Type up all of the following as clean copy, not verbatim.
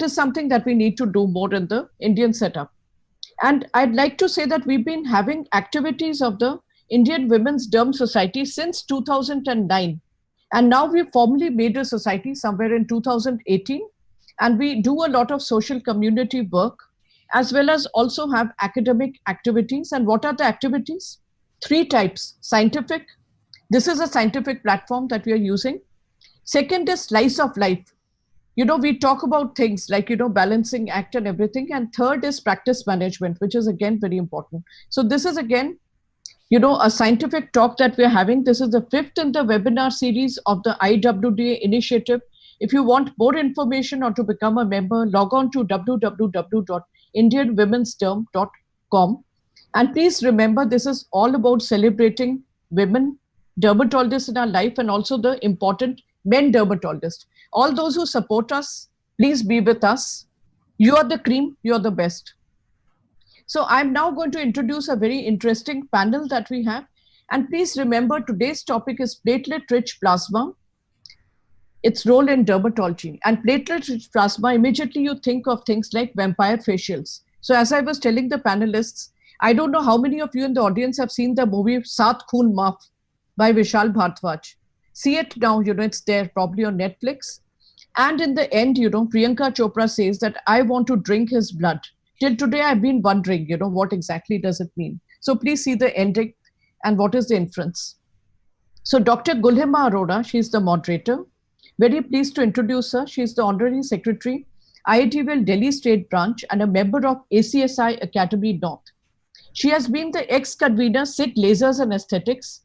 that is something that we need to do more in the Indian setup. And I'd like to say that we've been having activities of the Indian Women's Derm Society since 2009. And now we've formally made a society somewhere in 2018. And we do a lot of social community work, as well as also have academic activities. And what are the activities? Three types: scientific. This is a scientific platform that we are using. Second is slice of life. We talk about things like, balancing act and everything. And third is practice management, which is again very important. So this is again, a scientific talk that we're having. This is the fifth in the webinar series of the IWDA initiative. If you want more information or to become a member, log on to www.indianwomensderm.com. And please remember, this is all about celebrating women dermatologists in our life, and also the important men dermatologists. All those who support us, please be with us. You are the cream, you're the best. So I'm now going to introduce a very interesting panel that we have. And please remember, today's topic is platelet-rich plasma, its role in dermatology. And platelet-rich plasma, immediately you think of things like vampire facials. So as I was telling the panelists, I don't know how many of you in the audience have seen the movie Saat Khoon Maaf by Vishal Bhardwaj. See it now, it's there probably on Netflix. And in the end, Priyanka Chopra says that I want to drink his blood. Till today, I've been wondering, what exactly does it mean? So please see the ending and what is the inference. So Dr. Gulhima Arora, she's the moderator. Very pleased to introduce her. She's the Honorary Secretary, IITVL Delhi State Branch, and a member of ACSI Academy North. She has been the ex-convener SIT Lasers and Aesthetics,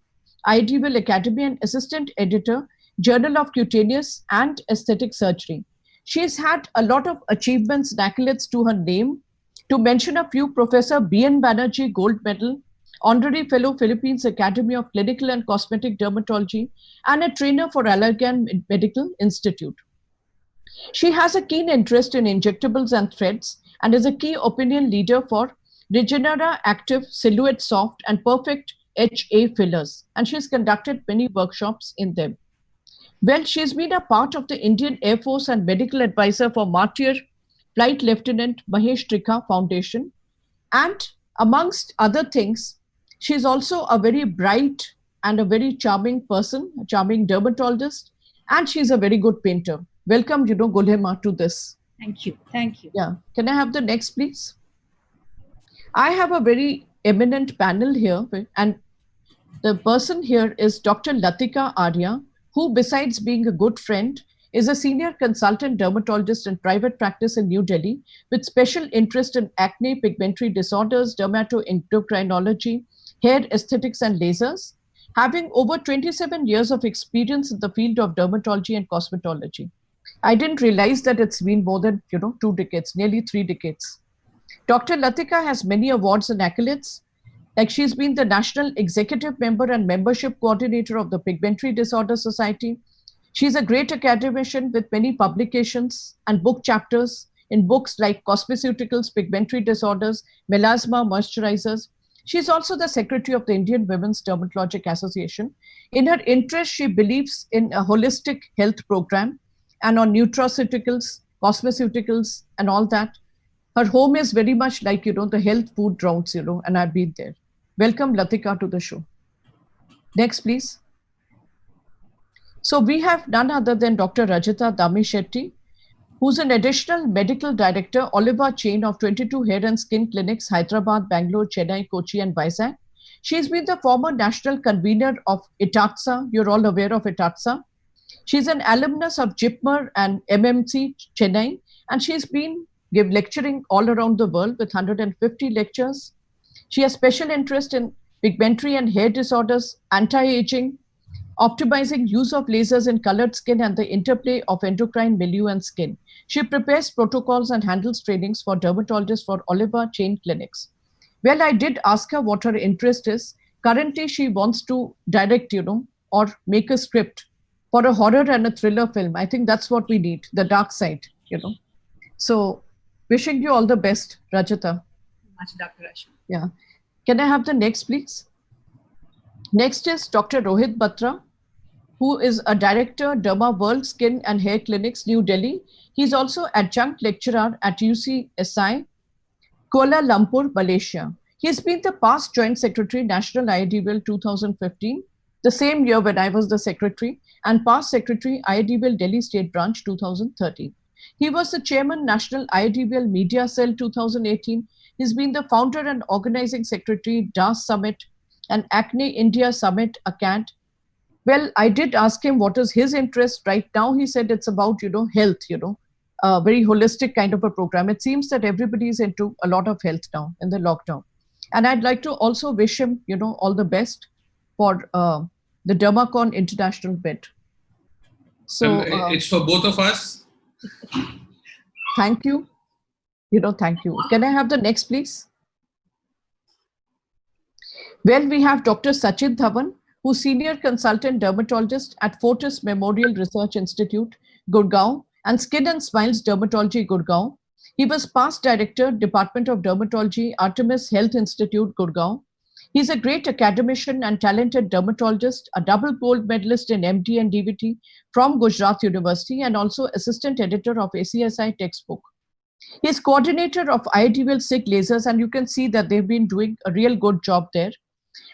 IITVL Academy, and Assistant Editor, Journal of Cutaneous and Aesthetic Surgery. She's had a lot of achievements and accolades to her name. To mention a few: Professor B.N. Banerjee Gold Medal, Honorary Fellow, Philippines Academy of Clinical and Cosmetic Dermatology, and a trainer for Allergan Medical Institute. She has a keen interest in injectables and threads, and is a key opinion leader for Regenera Active Silhouette Soft and Perfect HA fillers, and she's conducted many workshops in them. Well, she's been a part of the Indian Air Force and medical advisor for Martyr Flight Lieutenant Mahesh Trikha Foundation. And amongst other things, she's also a very bright and a very charming person, a charming dermatologist, and she's a very good painter. Welcome, Gulhima, to this. Thank you. Thank you. Yeah. Can I have the next, please? I have a very eminent panel here, and the person here is Dr. Latika Arya, who, besides being a good friend, is a senior consultant dermatologist in private practice in New Delhi with special interest in acne, pigmentary disorders, dermatoendocrinology, hair aesthetics, and lasers, having over 27 years of experience in the field of dermatology and cosmetology. I didn't realize that it's been more than 2 decades, nearly 3 decades. Dr. Latika has many awards and accolades. Like, she's been the National Executive Member and Membership Coordinator of the Pigmentary Disorder Society. She's a great academician with many publications and book chapters in books like Cosmeceuticals, Pigmentary Disorders, Melasma, Moisturizers. She's also the Secretary of the Indian Women's Dermatologic Association. In her interest, she believes in a holistic health program and on nutraceuticals, cosmeceuticals, and all that. Her home is very much like, the health food rounds, and I've been there. Welcome, Latika, to the show. Next, please. So we have none other than Dr. Rajita Dami Shetty, who's an additional medical director, Oliver chain of 22 hair and skin clinics, Hyderabad, Bangalore, Chennai, Kochi, and Vizag. She's been the former national convener of ITATSA. You're all aware of ITATSA. She's an alumnus of JIPMER and MMC Chennai, and she's been lecturing all around the world with 150 lectures. She has special interest in pigmentary and hair disorders, anti-aging, optimizing use of lasers in colored skin, and the interplay of endocrine milieu and skin. She prepares protocols and handles trainings for dermatologists for Oliver chain clinics. Well, I did ask her what her interest is. Currently, she wants to direct, or make a script for a horror and a thriller film. I think that's what we need, the dark side, So, wishing you all the best, Rajita. Much, Dr. Ashwin. Yeah. Can I have the next, please? Next is Dr. Rohit Batra. who is a director, Derma World Skin and Hair Clinics, New Delhi. He's also adjunct lecturer at UCSI, Kuala Lumpur, Malaysia. He has been the past Joint Secretary, National IIDBL 2015, the same year when I was the Secretary, and past Secretary, IIDBL Delhi State Branch 2013. He was the Chairman, National IIDBL Media Cell 2018. He's been the founder and organizing secretary, DAS Summit and Acne India Summit, ACAD. Well, I did ask him what is his interest. Right now, he said it's about, health, a very holistic kind of a program. It seems that everybody is into a lot of health now in the lockdown. And I'd like to also wish him, all the best for the Dermacon International bid. So it's for both of us. Thank you. Thank you. Can I have the next, please? Well, we have Dr. Sachin Dhawan, who's Senior Consultant Dermatologist at Fortis Memorial Research Institute, Gurgaon, and Skin and Smiles Dermatology, Gurgaon. He was past Director, Department of Dermatology, Artemis Health Institute, Gurgaon. He's a great academician and talented dermatologist, a double gold medalist in MD and DVT from Gujarat University, and also assistant editor of ACSI textbook. He's coordinator of IIDBL SIG lasers, and you can see that they've been doing a real good job there.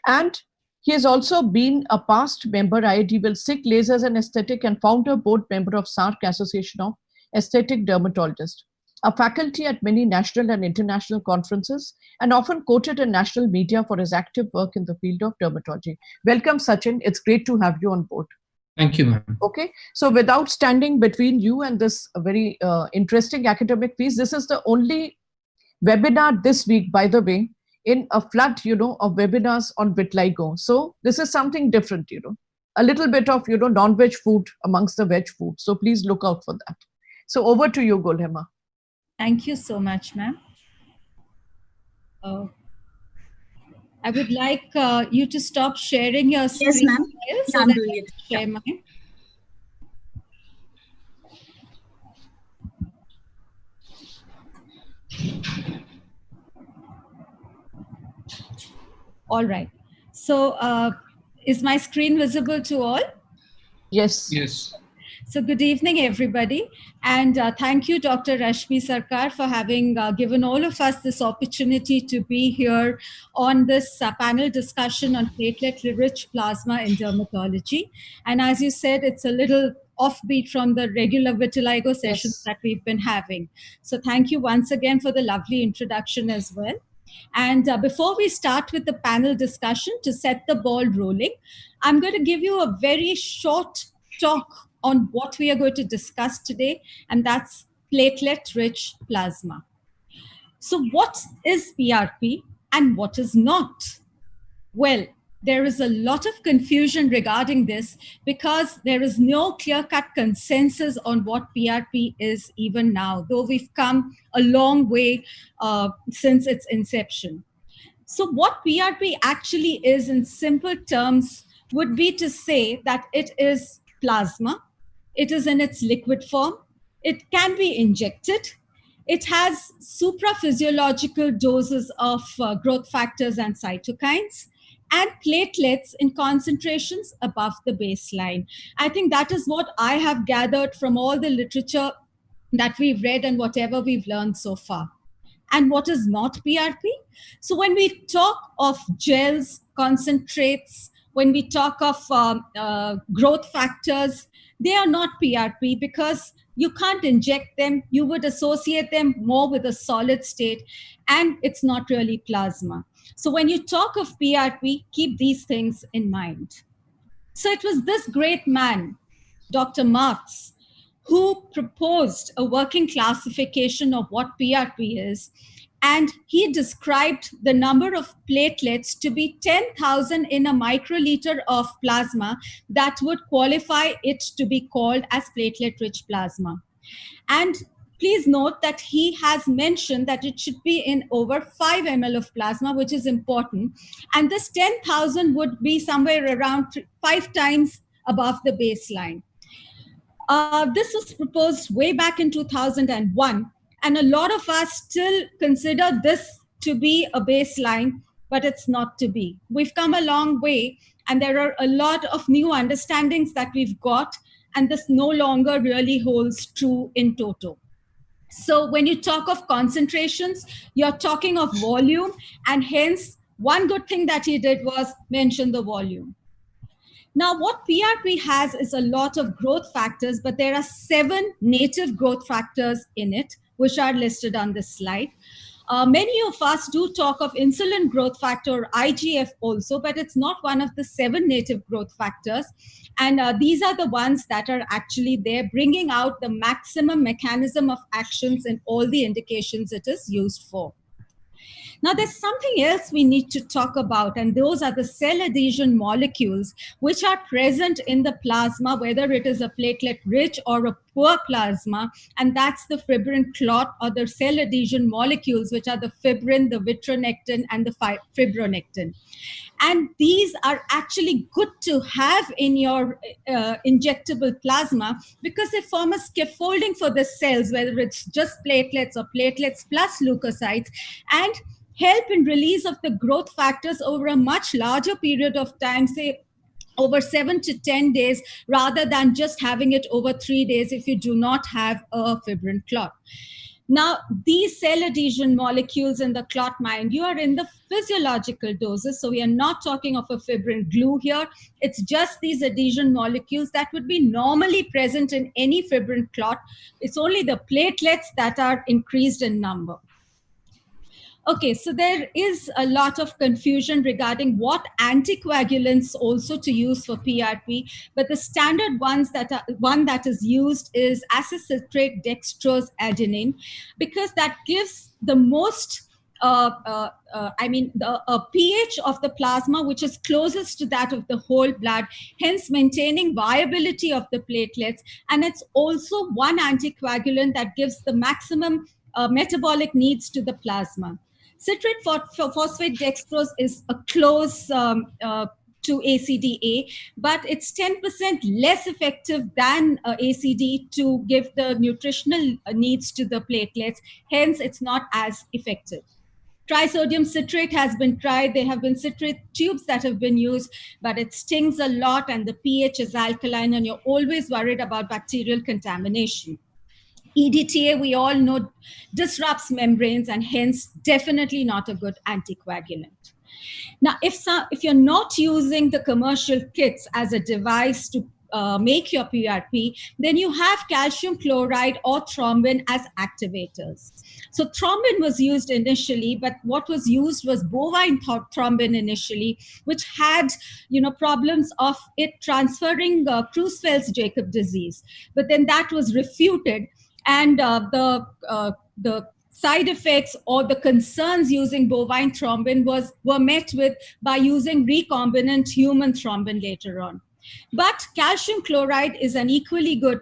And he has also been a past member IIDBL SIG lasers and aesthetic and founder board member of SARC Association of Aesthetic Dermatologists, a faculty at many national and international conferences, and often quoted in national media for his active work in the field of dermatology. Welcome, Sachin. It's great to have you on board. Thank you, ma'am. Okay, so without standing between you and this very interesting academic piece, this is the only webinar this week, by the way, in a flood, of webinars on vitiligo. So this is something different, a little bit of, non-veg food amongst the veg food. So please look out for that. So over to you, Golhema. Thank you so much, ma'am. I would like you to stop sharing your screen. Yes, ma'am. So I'm that doing I it. can share mine. All right. So is my screen visible to all? Yes. Yes. So good evening, everybody. And thank you, Dr. Rashmi Sarkar, for having given all of us this opportunity to be here on this panel discussion on platelet-rich plasma in dermatology. And as you said, it's a little offbeat from the regular vitiligo sessions that we've been having. So thank you once again for the lovely introduction as well. And before we start with the panel discussion, to set the ball rolling, I'm going to give you a very short talk on what we are going to discuss today, and that's platelet-rich plasma. So what is PRP and what is not? Well, there is a lot of confusion regarding this because there is no clear-cut consensus on what PRP is even now, though we've come a long way since its inception. So what PRP actually is in simple terms would be to say that it is plasma. It is in its liquid form. It can be injected. It has supraphysiological doses of growth factors and cytokines and platelets in concentrations above the baseline. I think that is what I have gathered from all the literature that we've read and whatever we've learned so far. And what is not PRP? So when we talk of gels, concentrates, when we talk of growth factors, they are not PRP because you can't inject them. You would associate them more with a solid state, and it's not really plasma. So when you talk of PRP, keep these things in mind. So it was this great man, Dr. Marx, who proposed a working classification of what PRP is. And he described the number of platelets to be 10,000 in a microliter of plasma that would qualify it to be called as platelet-rich plasma. And please note that he has mentioned that it should be in over 5 ml of plasma, which is important. And this 10,000 would be somewhere around 5 times above the baseline. This was proposed way back in 2001, and a lot of us still consider this to be a baseline, but it's not to be. We've come a long way, And there are a lot of new understandings that we've got, and this no longer really holds true in toto. So when you talk of concentrations, you're talking of volume, and hence one good thing that he did was mention the volume. Now, what PRP has is a lot of growth factors, but there are 7 native growth factors in it, which are listed on this slide. Many of us do talk of insulin growth factor, or IGF also, but it's not one of the 7 native growth factors. And these are the ones that are actually there, bringing out the maximum mechanism of actions in all the indications it is used for. Now, there's something else we need to talk about, and those are the cell adhesion molecules, which are present in the plasma, whether it is a platelet rich or a poor plasma, and that's the fibrin clot or the cell adhesion molecules, which are the fibrin, the vitronectin, and the fibronectin. And these are actually good to have in your injectable plasma because they form a scaffolding for the cells, whether it's just platelets or platelets plus leukocytes, and help in release of the growth factors over a much larger period of time, say over 7 to 10 days, rather than just having it over 3 days if you do not have a fibrin clot. Now, these cell adhesion molecules in the clot, mind you, are in the physiological doses. So we are not talking of a fibrin glue here. It's just these adhesion molecules that would be normally present in any fibrin clot. It's only the platelets that are increased in number. Okay, so there is a lot of confusion regarding what anticoagulants also to use for PRP, but the standard one that is used is acylcitrate dextrose adenine, because that gives the most the pH of the plasma, which is closest to that of the whole blood, hence maintaining viability of the platelets. And it's also one anticoagulant that gives the maximum metabolic needs to the plasma. Citrate phosphate dextrose is a close to ACDA, but it's 10% less effective than ACD to give the nutritional needs to the platelets. Hence, it's not as effective. Trisodium citrate has been tried. There have been citrate tubes that have been used, but it stings a lot and the pH is alkaline, and you're always worried about bacterial contamination. EDTA, we all know, disrupts membranes and hence definitely not a good anticoagulant. Now, if you're not using the commercial kits as a device to make your PRP, then you have calcium chloride or thrombin as activators. So thrombin was used initially, but what was used was bovine thrombin initially, which had problems of it transferring Creutzfeldt-Jakob disease. But then that was refuted, and the side effects or the concerns using bovine thrombin were met with by using recombinant human thrombin later on. But calcium chloride is an equally good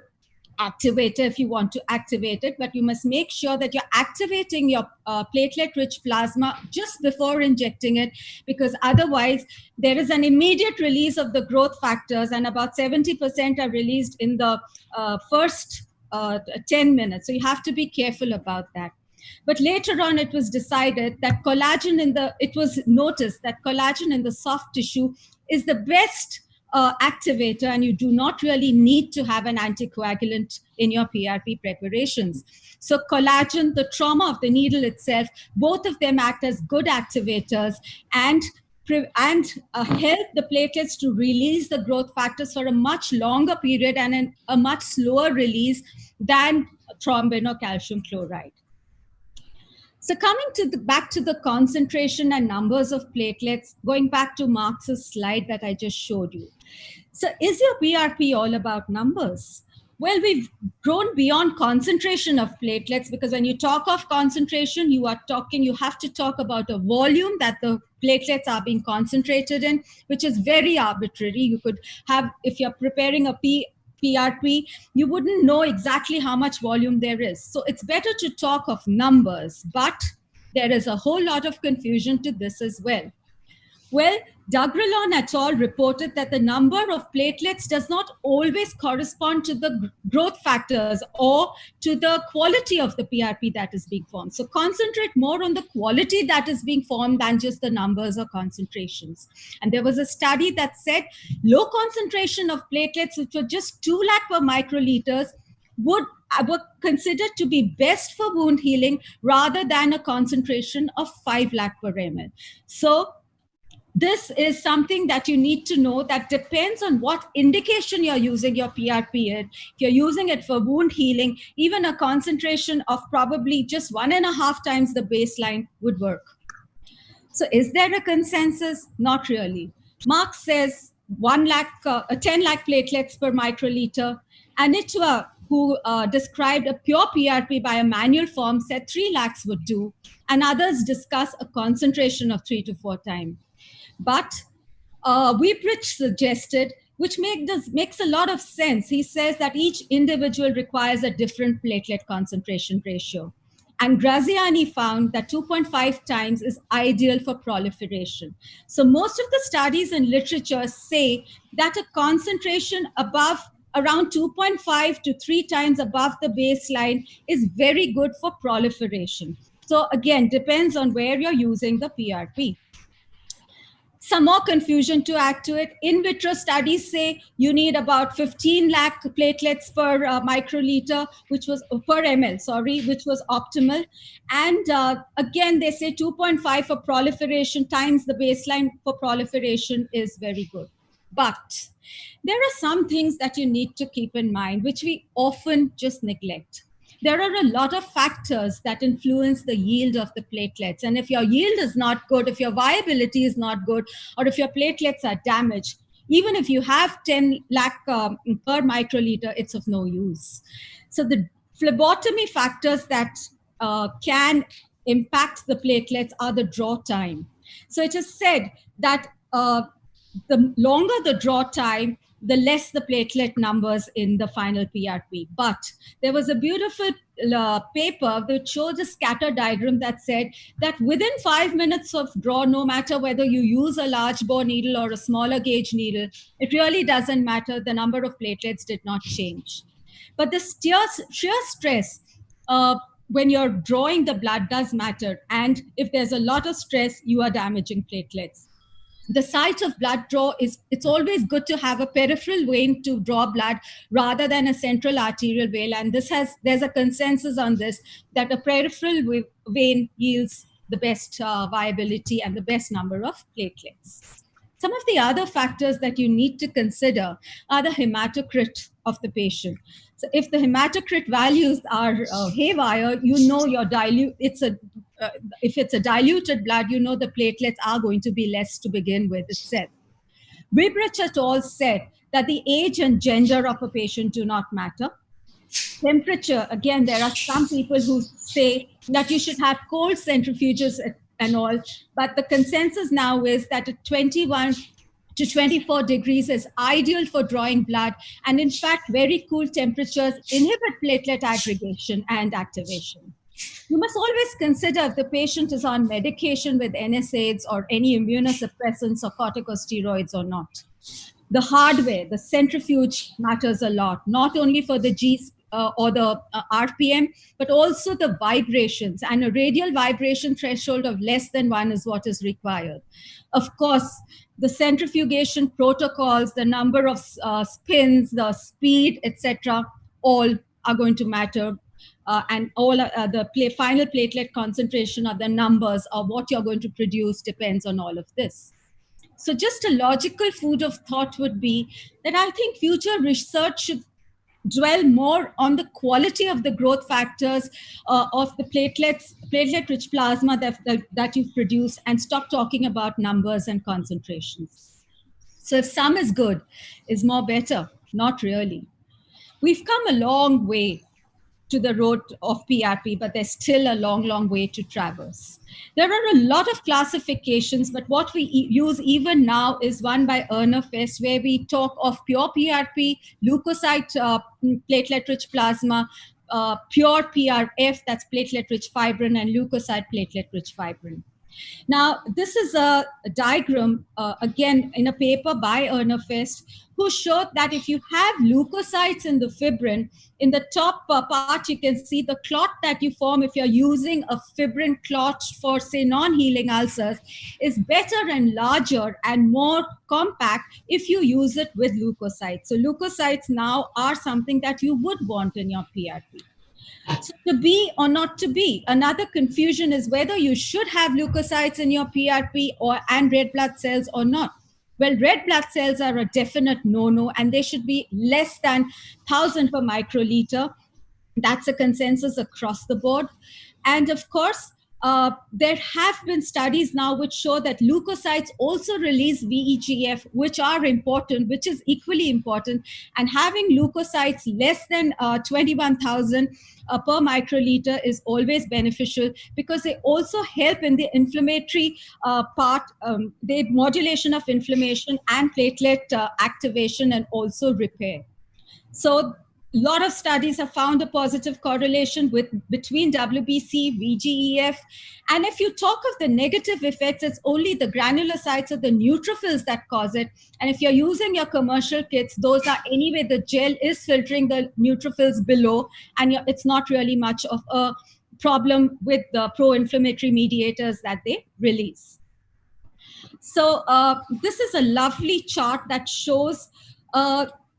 activator if you want to activate it, but you must make sure that you're activating your platelet-rich plasma just before injecting it, because otherwise there is an immediate release of the growth factors, and about 70% are released in the first 10 minutes. So you have to be careful about that. But later on, it was decided that it was noticed that collagen in the soft tissue is the best activator, and you do not really need to have an anticoagulant in your PRP preparations. So collagen, the trauma of the needle itself, both of them act as good activators and help the platelets to release the growth factors for a much longer period and a much slower release than thrombin or calcium chloride. So coming back to the concentration and numbers of platelets, going back to Marx's slide that I just showed you. So is your PRP all about numbers? Well, we've grown beyond concentration of platelets, because when you talk of concentration, you have to talk about a volume that the platelets are being concentrated in, which is very arbitrary. You could have, if you're preparing a PRP, you wouldn't know exactly how much volume there is. So it's better to talk of numbers, but there is a whole lot of confusion to this as well. Well, Dagralon et al. Reported that the number of platelets does not always correspond to the growth factors or to the quality of the PRP that is being formed. So concentrate more on the quality that is being formed than just the numbers or concentrations. And there was a study that said low concentration of platelets, which were just 2 lakh per microliters, were considered to be best for wound healing rather than a concentration of 5 lakh per ml. So this is something that you need to know that depends on what indication you're using your PRP in. If you're using it for wound healing, even a concentration of probably just 1.5 times the baseline would work. So is there a consensus? Not really. Marx says 10 lakh platelets per microliter. Anitwa, who described a pure PRP by a manual form, said 3 lakhs would do. And others discuss a concentration of 3 to 4 times. But Weeprich suggested, which makes a lot of sense. He says that each individual requires a different platelet concentration ratio. And Graziani found that 2.5 times is ideal for proliferation. So most of the studies in literature say that a concentration above around 2.5 to 3 times above the baseline is very good for proliferation. So again, depends on where you're using the PRP. Some more confusion to add to it. In vitro studies say you need about 15 lakh platelets per microliter, which was per ml, sorry, which was optimal. And again, they say 2.5 for proliferation times the baseline for proliferation is very good. But there are some things that you need to keep in mind, which we often just neglect. There are a lot of factors that influence the yield of the platelets. And if your yield is not good, if your viability is not good, or if your platelets are damaged, even if you have 10 lakh per microliter, it's of no use. So the phlebotomy factors that can impact the platelets are the draw time. So it is said that the longer the draw time, the less the platelet numbers in the final PRP. But there was a beautiful paper that showed a scatter diagram that said that within 5 minutes of draw, no matter whether you use a large bore needle or a smaller gauge needle, it really doesn't matter. The number of platelets did not change. But the shear stress when you're drawing the blood does matter. And if there's a lot of stress, you are damaging platelets. The site of blood draw it's always good to have a peripheral vein to draw blood rather than a central arterial vein. And there's a consensus on this, that a peripheral vein yields the best viability and the best number of platelets. Some of the other factors that you need to consider are the hematocrit of the patient. So if the hematocrit values are haywire, you know if it's a diluted blood, you know the platelets are going to be less to begin with itself. Weeprich et al. Said that the age and gender of a patient do not matter. Temperature, again, there are some people who say that you should have cold centrifuges and all, but the consensus now is that at 21 to 24 degrees is ideal for drawing blood. And in fact, very cool temperatures inhibit platelet aggregation and activation. You must always consider if the patient is on medication with NSAIDs or any immunosuppressants or corticosteroids or not. The hardware, the centrifuge matters a lot, not only for the G or the RPM, but also the vibrations. And a radial vibration threshold of less than 1 is what is required. Of course, the centrifugation protocols, the number of spins, the speed, etc., all are going to matter. And all the final platelet concentration of the numbers of what you're going to produce depends on all of this. So just a logical food of thought would be that I think future research should dwell more on the quality of the growth factors of the platelet-rich plasma that you've produced, and stop talking about numbers and concentrations. So if some is good, is more better? Not really. We've come a long way to the road of PRP, but there's still a long, long way to traverse. There are a lot of classifications, but what we use even now is one by Ernefest, where we talk of pure PRP, leukocyte platelet-rich plasma, pure PRF, that's platelet-rich fibrin, and leukocyte platelet-rich fibrin. Now, this is a diagram, again, in a paper by Ernefest, who showed that if you have leukocytes in the fibrin, in the top part, you can see the clot that you form if you're using a fibrin clot for, say, non-healing ulcers is better and larger and more compact if you use it with leukocytes. So leukocytes now are something that you would want in your PRP. So to be or not to be. Another confusion is whether you should have leukocytes in your PRP or and red blood cells or not. Well, red blood cells are a definite no-no, and they should be less than 1,000 per microliter. That's a consensus across the board. And of course, there have been studies now which show that leukocytes also release VEGF, which are important, which is equally important. And having leukocytes less than 21,000 per microliter is always beneficial because they also help in the inflammatory part, the modulation of inflammation and platelet activation and also repair. So a lot of studies have found a positive correlation between WBC, VGEF. And if you talk of the negative effects, it's only the granulocytes or the neutrophils that cause it. And if you're using your commercial kits, those are anyway, the gel is filtering the neutrophils below, and it's not really much of a problem with the pro-inflammatory mediators that they release. So this is a lovely chart that shows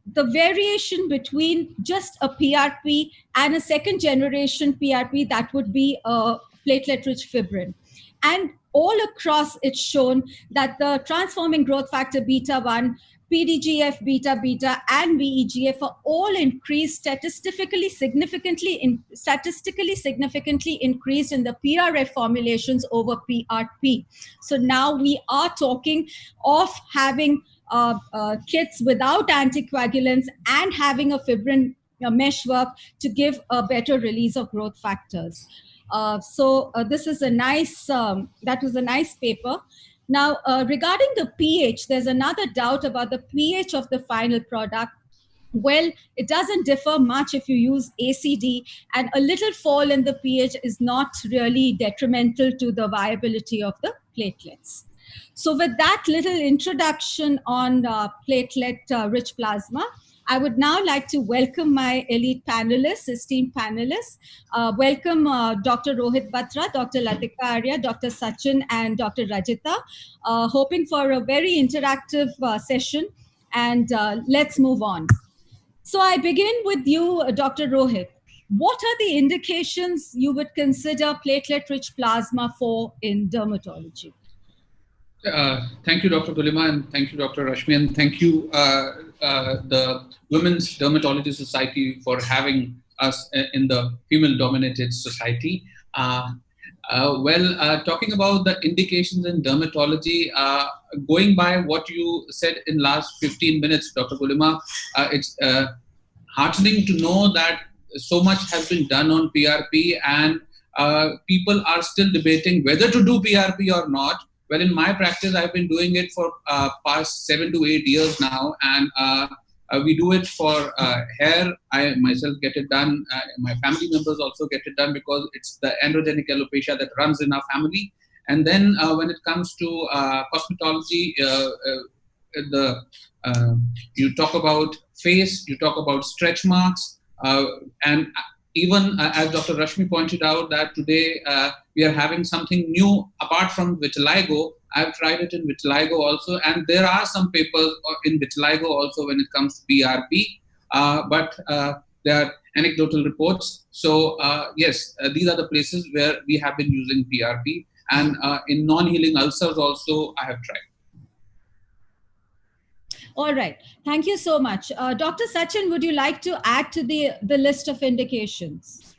the variation between just a PRP and a second generation PRP that would be a platelet-rich fibrin. And all across, it's shown that the transforming growth factor beta 1, PDGF, beta beta, and VEGF are all increased statistically significantly increased in the PRF formulations over PRP. So now we are talking of having kits without anticoagulants and having a fibrin meshwork to give a better release of growth factors. So this is a nice, that was a nice paper. Now, regarding the pH, there's another doubt about the pH of the final product. Well, it doesn't differ much if you use ACD, and a little fall in the pH is not really detrimental to the viability of the platelets. So with that little introduction on platelet-rich plasma, I would now like to welcome my elite panelists, esteemed panelists. Welcome Dr. Rohit Batra, Dr. Latika Arya, Dr. Sachin, and Dr. Rajita. Hoping for a very interactive session, and let's move on. So I begin with you, Dr. Rohit. What are the indications you would consider platelet-rich plasma for in dermatology? Thank you, Dr. Gulima, and thank you, Dr. Rashmi, and thank you, the Women's Dermatology Society, for having us in the female-dominated society. Talking about the indications in dermatology, going by what you said in last 15 minutes, Dr. Gulima, it's heartening to know that so much has been done on PRP, and people are still debating whether to do PRP or not. Well, in my practice, I've been doing it for past 7 to 8 years now, and we do it for hair. I myself get it done. My family members also get it done because it's the androgenic alopecia that runs in our family. And then when it comes to cosmetology, you talk about face, you talk about stretch marks, and even as Dr. Rashmi pointed out that today we are having something new apart from vitiligo. I've tried it in vitiligo also, and there are some papers in vitiligo also when it comes to PRP, but there are anecdotal reports. So yes, these are the places where we have been using PRP, and in non-healing ulcers also I have tried. All right. Thank you so much. Dr. Sachin, would you like to add to the list of indications?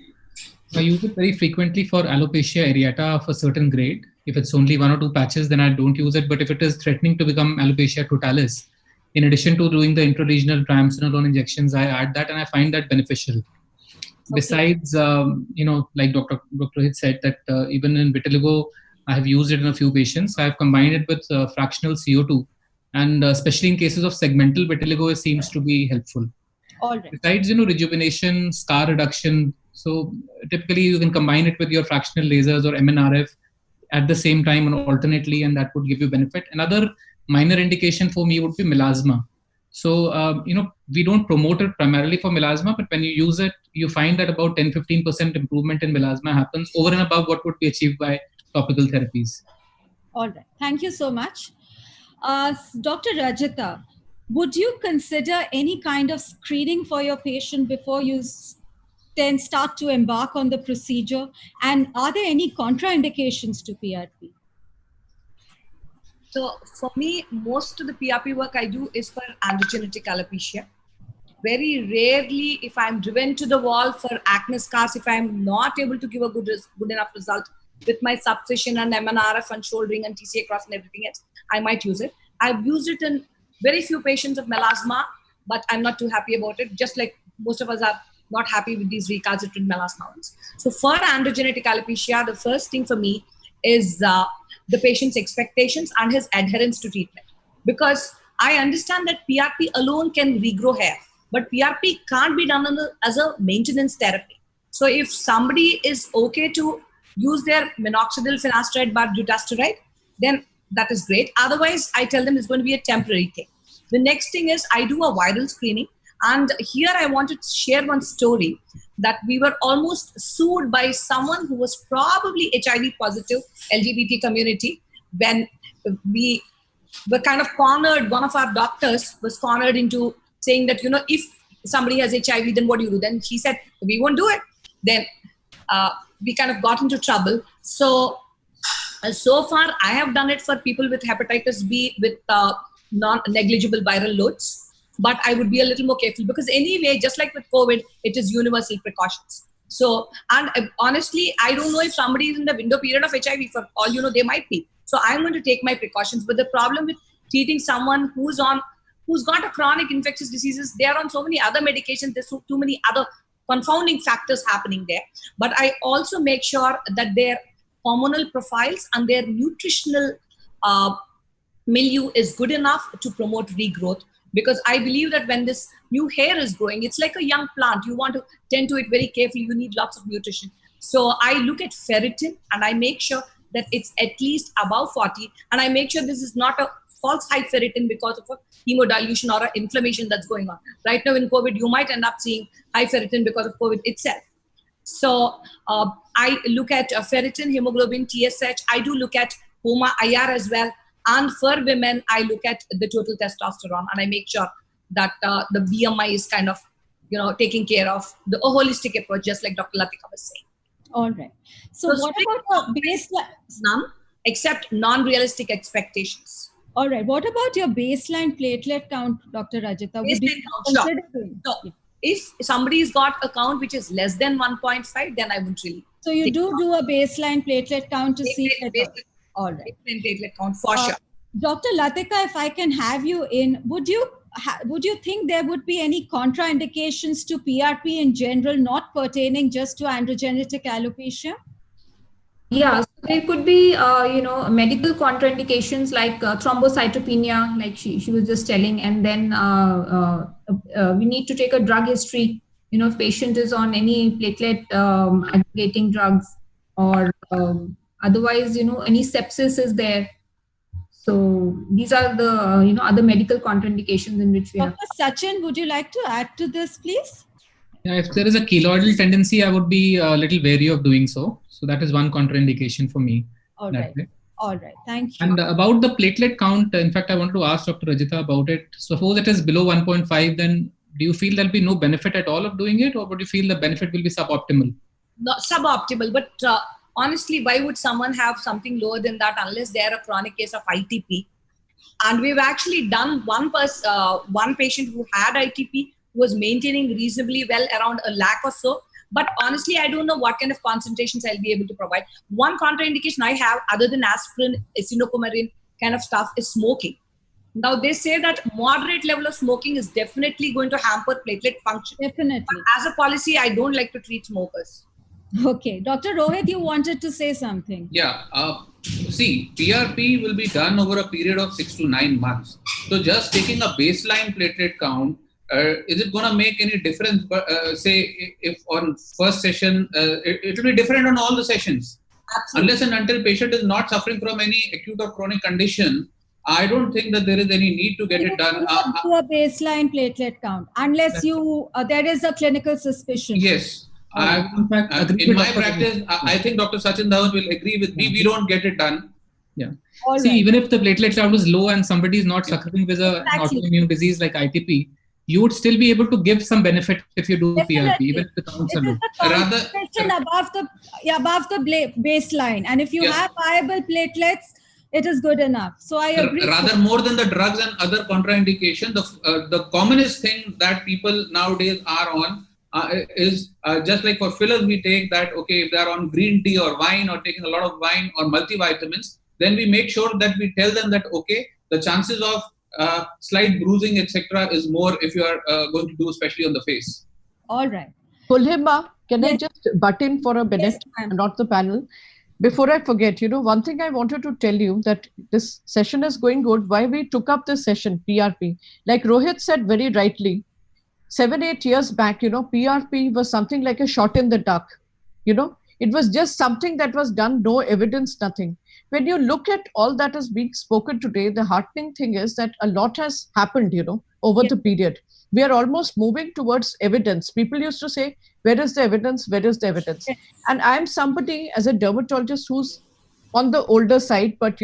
I use it very frequently for alopecia areata of a certain grade. If it's only 1 or 2 patches, then I don't use it. But if it is threatening to become alopecia totalis, in addition to doing the intralesional triamcinolone injections, I add that, and I find that beneficial. Okay. Besides, like Dr. Rohit said, that even in vitiligo, I have used it in a few patients. I have combined it with fractional CO2. And especially in cases of segmental vitiligo, it seems to be helpful. All right. Besides, rejuvenation, scar reduction. So typically you can combine it with your fractional lasers or MNRF at the same time and alternately, and that would give you benefit. Another minor indication for me would be melasma. So, we don't promote it primarily for melasma, but when you use it, you find that about 10-15% improvement in melasma happens over and above what would be achieved by topical therapies. All right. Thank you so much. Dr. Rajita, would you consider any kind of screening for your patient before you then start to embark on the procedure? And are there any contraindications to PRP? So for me, most of the PRP work I do is for androgenetic alopecia. Very rarely, if I'm driven to the wall for acne scars, if I'm not able to give a good enough result with my subcision and MNRF and shouldering and TCA cross and everything else, I might use it. I've used it in very few patients of melasma, but I'm not too happy about it. Just like most of us are not happy with these recalcitrant melasma ones. So for androgenetic alopecia, the first thing for me is the patient's expectations and his adherence to treatment. Because I understand that PRP alone can regrow hair, but PRP can't be done as a maintenance therapy. So if somebody is okay to use their minoxidil, finasteride, dutasteride, then that is great. Otherwise, I tell them it's going to be a temporary thing. The next thing is I do a viral screening. And here I wanted to share one story that we were almost sued by someone who was probably HIV positive, LGBT community, when we were kind of cornered. One of our doctors was cornered into saying that, if somebody has HIV, then what do you do? Then she said, we won't do it. Then we kind of got into trouble. So far, I have done it for people with hepatitis B with non-negligible viral loads. But I would be a little more careful because anyway, just like with COVID, it is universal precautions. So, and honestly, I don't know if somebody is in the window period of HIV. For all you know, they might be. So I'm going to take my precautions. But the problem with treating someone who's got a chronic infectious diseases, they are on so many other medications. There's too many other confounding factors happening there. But I also make sure that their hormonal profiles and their nutritional milieu is good enough to promote regrowth. Because I believe that when this new hair is growing, it's like a young plant. You want to tend to it very carefully. You need lots of nutrition. So I look at ferritin and I make sure that it's at least above 40. And I make sure this is not a false high ferritin because of a hemodilution or an inflammation that's going on. Right now in COVID, you might end up seeing high ferritin because of COVID itself. So I look at ferritin, hemoglobin, TSH. I do look at HOMA, IR as well. And for women, I look at the total testosterone and I make sure that the BMI is kind of, taking care of the holistic approach, just like Dr. Latika was saying. All right. So what about your baseline? None, except non-realistic expectations. All right. What about your baseline platelet count, Dr. Rajita? Baseline count, sure. So if somebody's got a count which is less than 1.5, then I would really. So you do a baseline platelet count to see. All right. Platelet count for sure. Dr. Latika, if I can have you in, would you think there would be any contraindications to PRP in general, not pertaining just to androgenetic alopecia? Yeah, so there could be, medical contraindications like thrombocytopenia, like she was just telling, and then we need to take a drug history. If patient is on any platelet aggregating drugs or otherwise, any sepsis is there. So these are the, other medical contraindications in which we have. Dr. Sachin, would you like to add to this, please? Yeah, if there is a keloidal tendency, I would be a little wary of doing so. So that is one contraindication for me. All right. All right. Thank you. And about the platelet count, in fact, I wanted to ask Dr. Rajita about it. Suppose it is below 1.5, then do you feel there'll be no benefit at all of doing it, or would you feel the benefit will be suboptimal? Not suboptimal, but honestly, why would someone have something lower than that unless they are a chronic case of ITP? And we've actually done one patient who had ITP who was maintaining reasonably well around 1 lakh or so. But honestly, I don't know what kind of concentrations I'll be able to provide. One contraindication I have, other than aspirin, echinocoumarine kind of stuff, is smoking. Now, they say that moderate level of smoking is definitely going to hamper platelet function. Definitely. But as a policy, I don't like to treat smokers. Okay. Dr. Rohit, you wanted to say something. Yeah. See, PRP will be done over a period of 6 to 9 months. So just taking a baseline platelet count, is it going to make any difference? Say if on first session, it will be different on all the sessions. unless and until patient is not suffering from any acute or chronic condition, I don't think that there is any need to get it done. To a baseline platelet count, unless you there is a clinical suspicion. Yes. In fact, agree in with my Dr. practice, I think Dr. Sachin Dhawan will agree with me. We don't get it done. Yeah. All See, right. even if the platelet count is low and somebody is not suffering with an Exactly. autoimmune disease like ITP, you would still be able to give some benefit if you do PRP, even if the counts It are is low. the Rather- concentration above the baseline, and if you Yeah. have viable platelets, it is good enough. So I agree. Rather, more than the drugs and other contraindication, the commonest thing that people nowadays are on is just like for fillers, we take that, okay, if they're on green tea or wine or taking a lot of wine or multivitamins, then we make sure that we tell them that, okay, the chances of slight bruising, etc., is more if you are going to do, especially on the face. All right. Kulhima, can I Yes. just butt in for a minute, ma'am. not the panel? Before I forget, one thing I wanted to tell you that this session is going good. Why we took up this session, PRP? Like Rohit said very rightly, 7-8 years back, PRP was something like a shot in the dark. It was just something that was done, no evidence, nothing. When you look at all that is being spoken today, the heartening thing is that a lot has happened, over Yes. the period. We are almost moving towards evidence. People used to say, where is the evidence? Where is the evidence? Yes. And I'm somebody as a dermatologist who's on the older side, but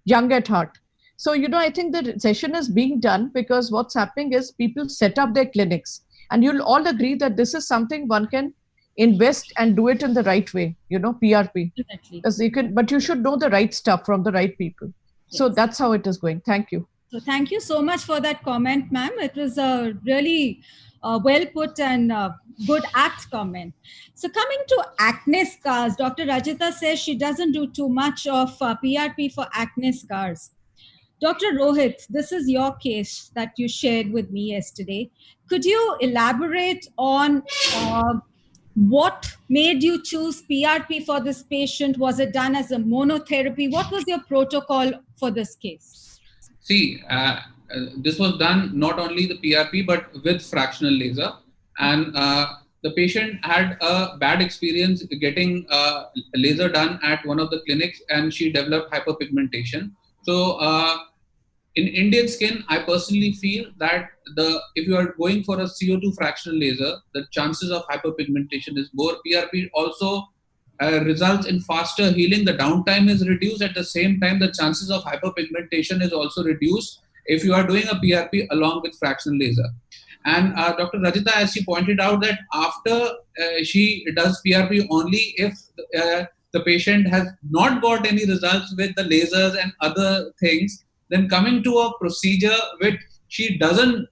young at heart. So, I think the session is being done because what's happening is people set up their clinics. And you'll all agree that this is something one can invest and do it in the right way, PRP. Definitely. Because but you should know the right stuff from the right people. So Yes. that's how it is going. Thank you. So thank you so much for that comment, ma'am. It was a really well put and good apt comment. So coming to acne scars, Dr. Rajita says she doesn't do too much of PRP for acne scars. Dr. Rohit, this is your case that you shared with me yesterday. Could you elaborate on what made you choose PRP for this patient? Was it done as a monotherapy? What was your protocol for this case? See, this was done not only the PRP but with fractional laser, and the patient had a bad experience getting laser done at one of the clinics, and she developed hyperpigmentation. So in Indian skin, I personally feel that if you are going for a CO2 fractional laser, the chances of hyperpigmentation is more. PRP also results in faster healing. The downtime is reduced. At the same time, the chances of hyperpigmentation is also reduced if you are doing a PRP along with fractional laser. And Dr. Rajita, as she pointed out, that after she does PRP only if the patient has not got any results with the lasers and other things, then coming to a procedure which she doesn't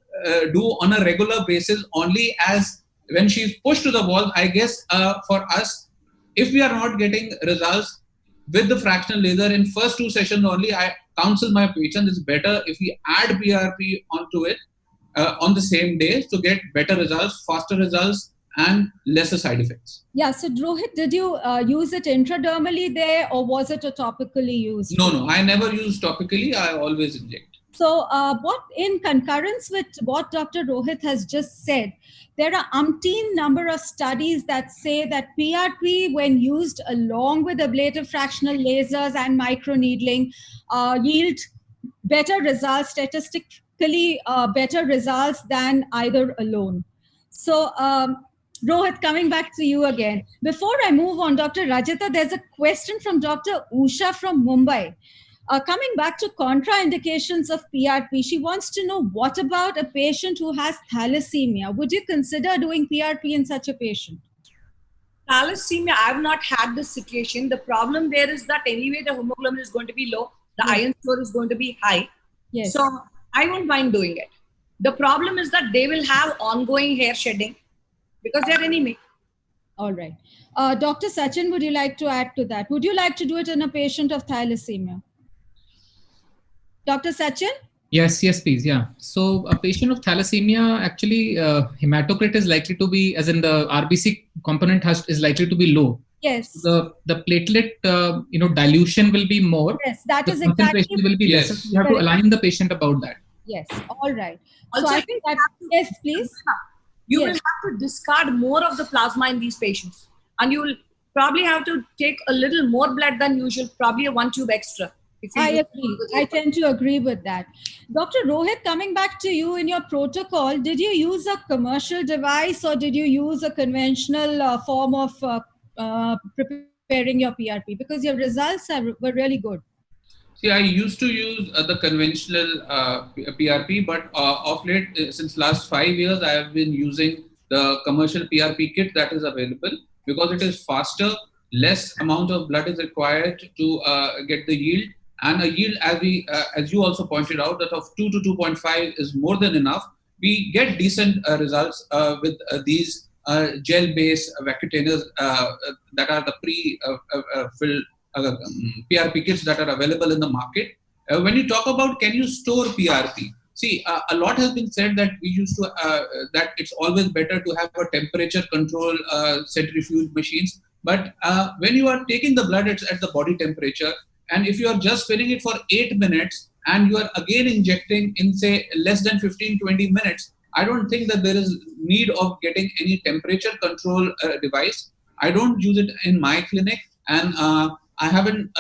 do on a regular basis, only as when she's pushed to the wall. I guess for us, if we are not getting results with the fractional laser in first 2 sessions only, I counsel my patients it's better if we add PRP onto it on the same day to get better results, faster results, and lesser side effects. Yeah, so Rohit, did you use it intradermally there, or was it a topically used? No, I never use topically. I always inject. So what in concurrence with what Dr. Rohit has just said, there are umpteen number of studies that say that PRP, when used along with ablative fractional lasers and microneedling, yield better results, statistically better results than either alone. So Rohit, coming back to you again. Before I move on, Dr. Rajita, there's a question from Dr. Usha from Mumbai. Coming back to contraindications of PRP, she wants to know, what about a patient who has thalassemia? Would you consider doing PRP in such a patient? Thalassemia, I've not had this situation. The problem there is that anyway the hemoglobin is going to be low, the iron store is going to be high. Yes. So I won't mind doing it. The problem is that they will have ongoing hair shedding because they're anemic. All right. Dr. Sachin, would you like to add to that? Would you like to do it in a patient of thalassemia? Dr. Sachin? Yes, please. Yeah. So a patient of thalassemia, actually, hematocrit is likely to be, as in the RBC component is likely to be low. Yes. The platelet, dilution will be more. Yes, that the is concentration exactly. will be Yes. lesser. You have to align the patient about that. Yes. All right. Also, So I think that, yes, please. You Yes. will have to discard more of the plasma in these patients, and you will probably have to take a little more blood than usual, probably a 1 tube extra. If you I use agree. I tend to agree with that. Dr. Rohit, coming back to you in your protocol, did you use a commercial device or did you use a conventional form of preparing your PRP? Because your results were really good. See, I used to use the conventional PRP, but of late, since last 5 years, I have been using the commercial PRP kit that is available because it is faster, less amount of blood is required to get the yield, and a yield, as you also pointed out, that of 2 to 2.5 is more than enough. We get decent results with these gel-based vacutainers that are the pre-filled PRP kits that are available in the market. When you talk about can you store PRP, see, a lot has been said that we used to that it's always better to have a temperature control centrifuge machines. But when you are taking the blood, it's at the body temperature, and if you are just filling it for 8 minutes and you are again injecting in say less than 15-20 minutes, I don't think that there is need of getting any temperature control device. I don't use it in my clinic, and I haven't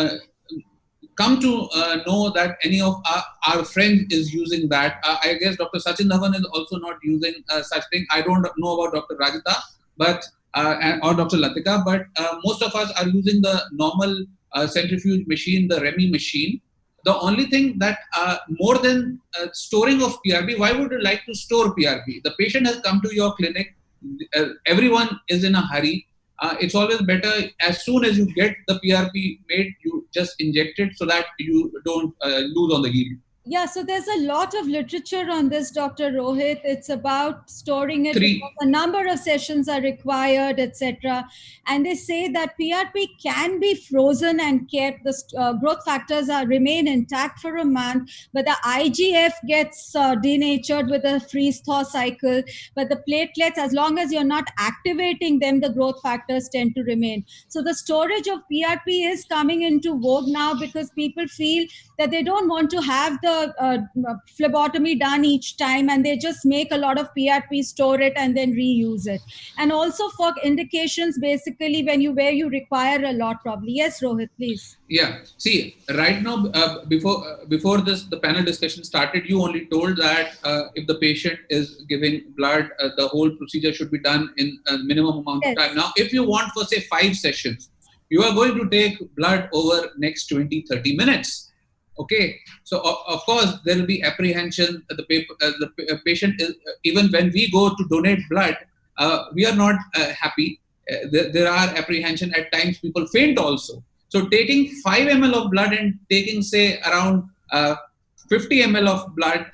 come to know that any of our friends is using that. I guess Dr. Sachin Dhawan is also not using such thing. I don't know about Dr. Rajita, but or Dr. Latika, but most of us are using the normal centrifuge machine, the Remy machine. The only thing that more than storing of PRP, why would you like to store PRP? The patient has come to your clinic. Everyone is in a hurry. It's always better as soon as you get the PRP made, you just inject it so that you don't lose on the yield. Yeah, so there's a lot of literature on this, Dr. Rohit. It's about storing it because a number of sessions are required, etc. And they say that PRP can be frozen and kept. The growth factors remain intact for a month, but the IGF gets denatured with a freeze-thaw cycle. But the platelets, as long as you're not activating them, the growth factors tend to remain. So the storage of PRP is coming into vogue now because people feel that they don't want to have the phlebotomy done each time, and they just make a lot of PRP, store it, and then reuse it. And also for indications, basically where you require a lot, probably. Yes, Rohit, please. Yeah. See, right now, before this, the panel discussion started, you only told that if the patient is giving blood, the whole procedure should be done in a minimum amount of time. Now, if you want for say 5 sessions, you are going to take blood over next 20-30 minutes. Okay, so of course there will be apprehension. The patient is, even when we go to donate blood, we are not happy. There are apprehension at times. People faint also. So taking 5 ml of blood and taking say around 50 ml of blood,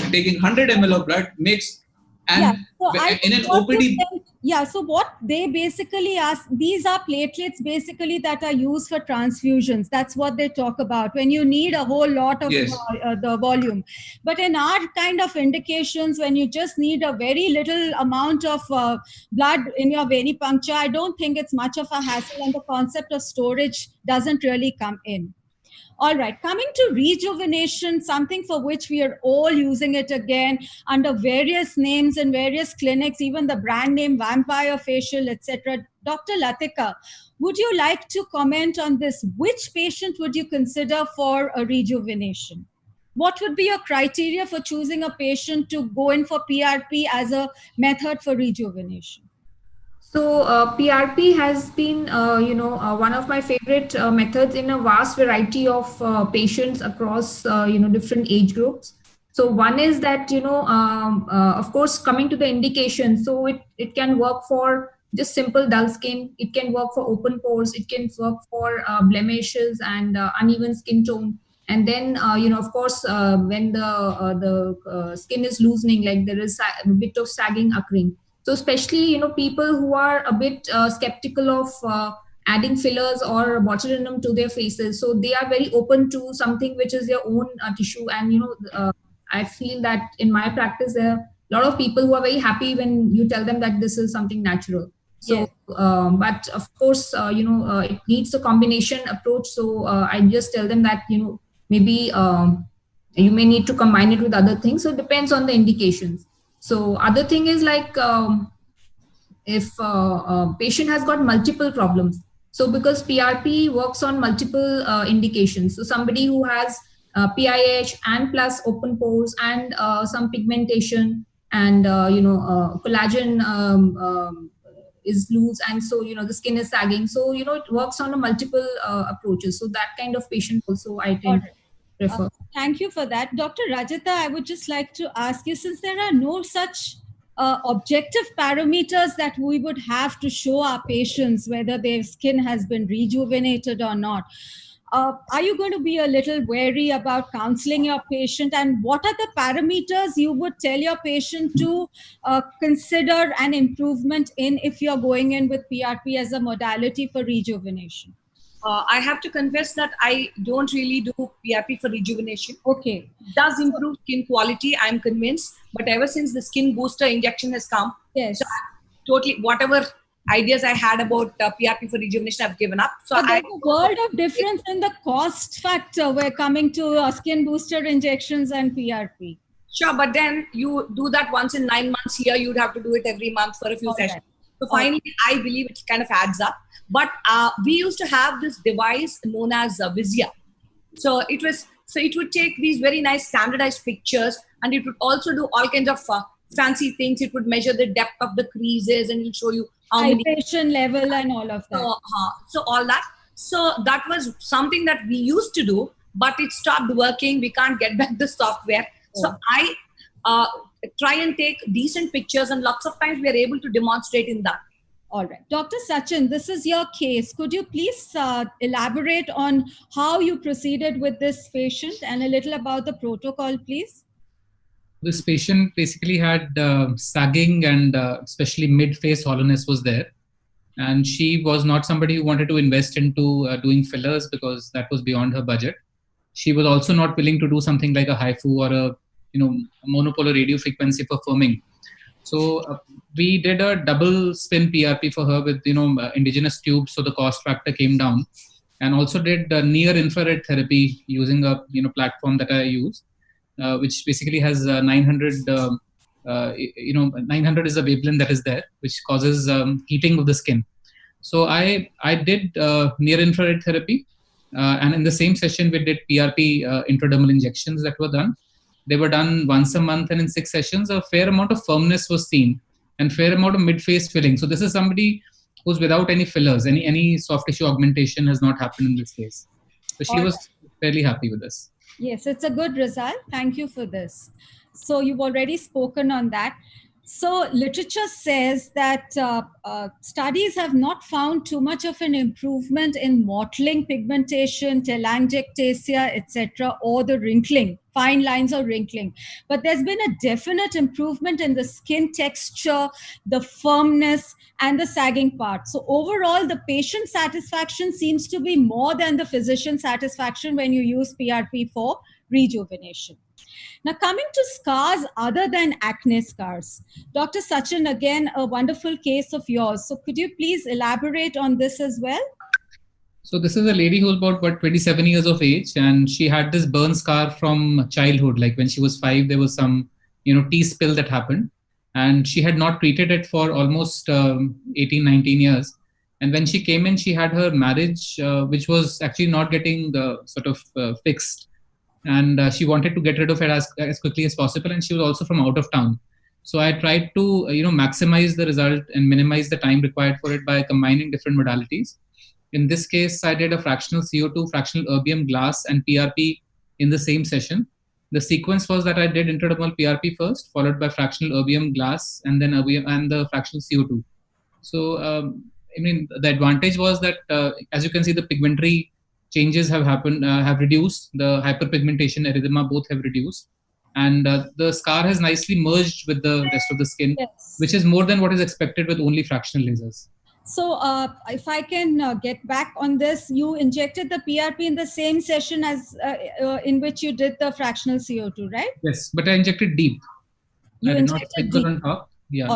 taking 100 ml of blood makes, and so in an OPD. So what they basically ask, these are platelets basically that are used for transfusions. That's what they talk about when you need a whole lot of the volume. But in our kind of indications, when you just need a very little amount of blood in your venipuncture, I don't think it's much of a hassle, and the concept of storage doesn't really come in. All right, coming to rejuvenation, something for which we are all using it again under various names in various clinics, even the brand name Vampire Facial, etc. Dr. Latika, would you like to comment on this? Which patient would you consider for a rejuvenation? What would be your criteria for choosing a patient to go in for PRP as a method for rejuvenation? So PRP has been, one of my favorite methods in a vast variety of patients across, different age groups. So one is that, of course, coming to the indication, so it can work for just simple dull skin. It can work for open pores. It can work for blemishes and uneven skin tone. And then, of course, when the skin is loosening, like there is a bit of sagging occurring. So especially, people who are a bit skeptical of adding fillers or botulinum to their faces. So they are very open to something which is their own tissue. And, I feel that in my practice, there are a lot of people who are very happy when you tell them that this is something natural. So, but of course, it needs a combination approach. So I just tell them that, maybe you may need to combine it with other things. So it depends on the indications. So other thing is like if a patient has got multiple problems. So because PRP works on multiple indications. So somebody who has PIH and plus open pores and some pigmentation and collagen is loose, and so the skin is sagging. So it works on a multiple approaches. So that kind of patient also I All tend to right. prefer. Thank you for that. Dr. Rajita, I would just like to ask you, since there are no such objective parameters that we would have to show our patients whether their skin has been rejuvenated or not, are you going to be a little wary about counseling your patient? And what are the parameters you would tell your patient to consider an improvement in if you're going in with PRP as a modality for rejuvenation? I have to confess that I don't really do PRP for rejuvenation. Okay. It does improve skin quality, I'm convinced. But ever since the skin booster injection has come, Yes. so totally whatever ideas I had about PRP for rejuvenation, I've given up. So But I there's a world of difference in the cost factor. We're coming to skin booster injections and PRP. sure, but then you do that once in 9 months. Here, you'd have to do it every month for a few All sessions. right. So All right. finally, I believe it kind of adds up. But we used to have this device known as Vizia. So it would take these very nice standardized pictures, and it would also do all kinds of fancy things. It would measure the depth of the creases, and it'll show you how many. Hydration level and all of that. So all that. So that was something that we used to do, but it stopped working. We can't get back the software. So I try and take decent pictures, and lots of times we are able to demonstrate in that. All right. Dr. Sachin, this is your case. Could you please elaborate on how you proceeded with this patient and a little about the protocol, please? This patient basically had sagging and especially mid-face hollowness was there. And she was not somebody who wanted to invest into doing fillers because that was beyond her budget. She was also not willing to do something like a HIFU or a monopolar radio frequency for firming. So we did a double spin PRP for her with indigenous tubes, so the cost factor came down, and also did near infrared therapy using a platform that I use, which basically has 900. 900 is a wavelength that is there, which causes heating of the skin. So I did near infrared therapy, and in the same session we did PRP intradermal injections that were done. They were done once a month, and in 6 sessions, a fair amount of firmness was seen and fair amount of mid-face filling. So this is somebody who's without any fillers, any soft tissue augmentation has not happened in this case. So she was fairly happy with this. Yes, it's a good result. Thank you for this. So you've already spoken on that. So literature says that studies have not found too much of an improvement in mottling, pigmentation, telangiectasia, etc., or the wrinkling, fine lines or wrinkling. But there's been a definite improvement in the skin texture, the firmness, and the sagging part. So overall, the patient satisfaction seems to be more than the physician satisfaction when you use PRP for rejuvenation. Now, coming to scars other than acne scars, Dr. Sachin, again, a wonderful case of yours. So could you please elaborate on this as well? So this is a lady who was about 27 years of age, and she had this burn scar from childhood. Like when she was 5, there was some, tea spill that happened, and she had not treated it for almost 18, 19 years. And when she came in, she had her marriage, which was actually not getting fixed. And she wanted to get rid of it as quickly as possible. And she was also from out of town. So I tried to, maximize the result and minimize the time required for it by combining different modalities. In this case, I did a fractional CO2, fractional erbium glass, and PRP in the same session. The sequence was that I did intradermal PRP first, followed by fractional erbium glass, and then erbium and the fractional CO2. So, the advantage was that, as you can see, the pigmentary changes have happened, have reduced. The hyperpigmentation, erythema, both have reduced. And the scar has nicely merged with the rest of the skin, yes, which is more than what is expected with only fractional lasers. So if I can get back on this, you injected the PRP in the same session as in which you did the fractional CO2, right? Yes, but I injected deep. You I did not injected sprinkle deep. on top. Yeah.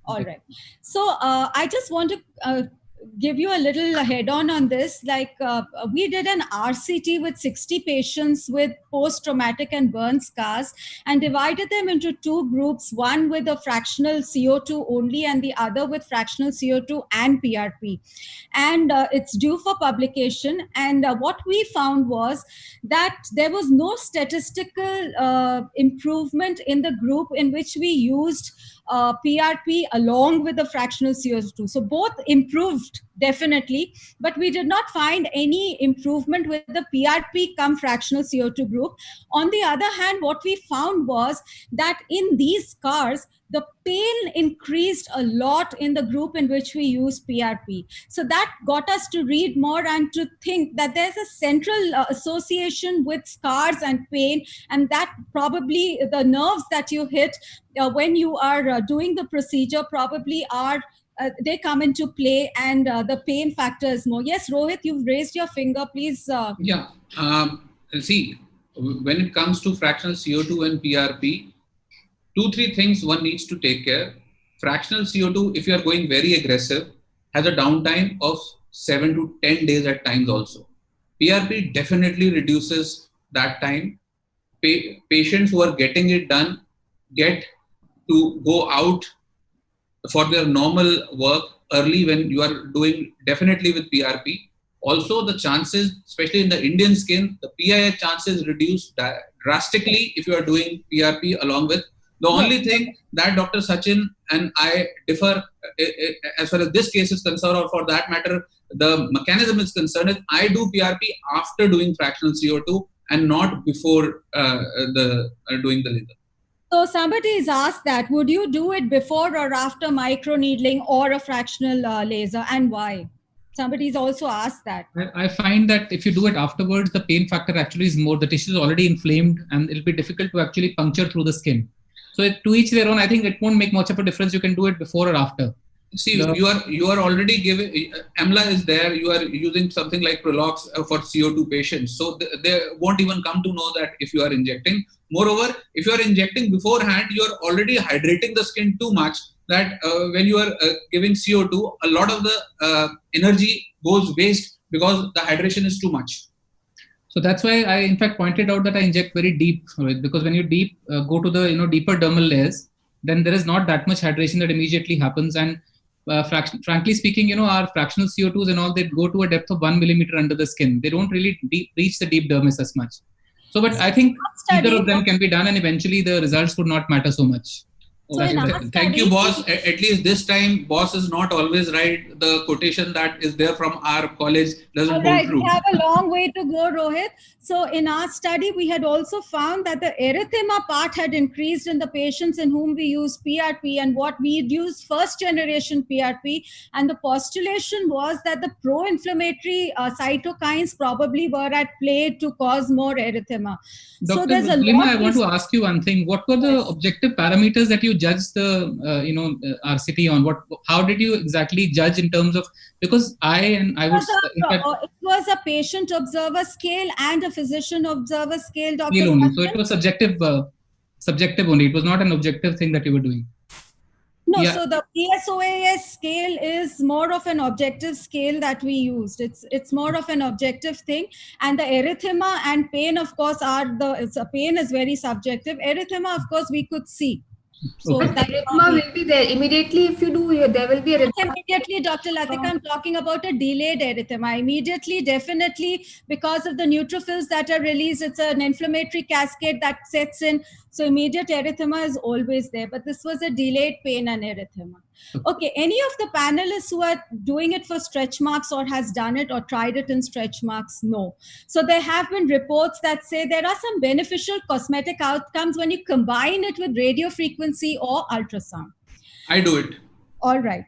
All right. So I just want to give you a little head on this. Like we did an RCT with 60 patients with post-traumatic and burn scars and divided them into two groups, one with a fractional CO2 only and the other with fractional CO2 and PRP. And it's due for publication. And what we found was that there was no statistical improvement in the group in which we used PRP along with the fractional CO2. So both improved definitely, but we did not find any improvement with the PRP come fractional CO2 group. On the other hand, what we found was that in these scars, the pain increased a lot in the group in which we use PRP. So that got us to read more and to think that there's a central association with scars and pain, and that probably the nerves that you hit when you are doing the procedure probably are they come into play, and the pain factor is more. Yes, Rohit, you've raised your finger, please. Yeah. See, when it comes to fractional CO2 and PRP, 2-3 things one needs to take care. Fractional CO2, if you are going very aggressive, has a downtime of 7 to 10 days at times also. PRP definitely reduces that time. Patients who are getting it done get to go out for their normal work early when you are doing definitely with PRP. Also, the chances, especially in the Indian skin, the PIH chances reduce drastically if you are doing PRP along with. The only thing that Dr. Sachin and I differ as far as this case is concerned, or for that matter, the mechanism is concerned, is I do PRP after doing fractional CO2 and not before doing the laser. So somebody is asked that, would you do it before or after microneedling or a fractional laser, and why? Somebody's also asked that. I find that if you do it afterwards, the pain factor actually is more. The tissue is already inflamed and it'll be difficult to actually puncture through the skin. So to each their own. I think it won't make much of a difference. You can do it before or after. See, you are already giving, AMLA is there, you are using something like Prolox for CO2 patients. So they won't even come to know that if you are injecting. Moreover, if you are injecting beforehand, you are already hydrating the skin too much that when you are giving CO2, a lot of the energy goes waste because the hydration is too much. So that's why I in fact pointed out that I inject very deep, because when you go to the deeper dermal layers, then there is not that much hydration that immediately happens. And frankly speaking, our fractional CO2s and all, they go to a depth of 1 millimeter under the skin. They don't really reach the deep dermis as much. So, but I think either of them can be done, and eventually the results would not matter so much. So thank you, boss. At least this time, boss is not always right. The quotation that is there from our college doesn't hold true. We have a long way to go, Rohit. So in our study, we had also found that the erythema part had increased in the patients in whom we used PRP, and what we used first generation PRP. And the postulation was that the pro-inflammatory cytokines probably were at play to cause more erythema. Dr. So there's I want to ask you one thing. What were the objective parameters that you judged the RCT on? How did you exactly judge in terms of, because it was a patient observer scale and a physician observer scale, Dr. Only. So it was subjective only. It was not an objective thing that you were doing. No, so the PSOAS scale is more of an objective scale that we used. It's more of an objective thing, and the erythema and pain, of course, pain is very subjective. Erythema, of course, we could see. So the erythema will be there immediately. If you do, there will be erythema. Immediately, Dr. Latika, I'm talking about a delayed erythema. Immediately, definitely, because of the neutrophils that are released, it's an inflammatory cascade that sets in. So immediate erythema is always there, but this was a delayed pain and erythema. Okay, any of the panelists who are doing it for stretch marks or has done it or tried it in stretch marks? No. So there have been reports that say there are some beneficial cosmetic outcomes when you combine it with radio frequency or ultrasound. I do it. All right.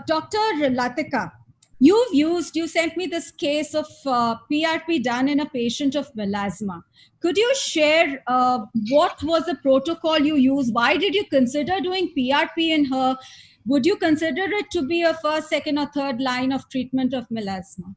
Dr. Latika, you sent me this case of PRP done in a patient of melasma. Could you share what was the protocol you used? Why did you consider doing PRP in her? Would you consider it to be a first, second, or third line of treatment of melasma?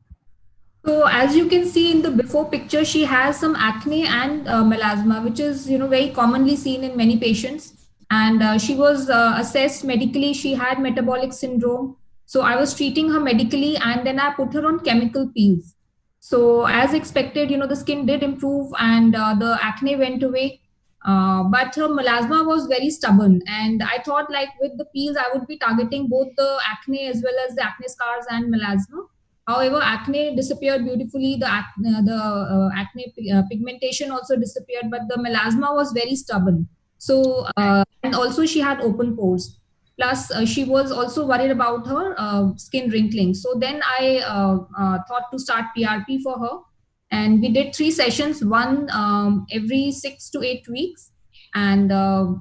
So as you can see in the before picture, she has some acne and melasma, which is very commonly seen in many patients. And she was assessed medically. She had metabolic syndrome. So I was treating her medically, and then I put her on chemical peels. So as expected, the skin did improve, and the acne went away. But her melasma was very stubborn, and I thought, like, with the peels I would be targeting both the acne as well as the acne scars and melasma. However, acne disappeared beautifully. The acne pigmentation also disappeared, but the melasma was very stubborn. So and also she had open pores. Plus, she was also worried about her skin wrinkling. So then I thought to start PRP for her, and we did 3 sessions, one every 6 to 8 weeks. And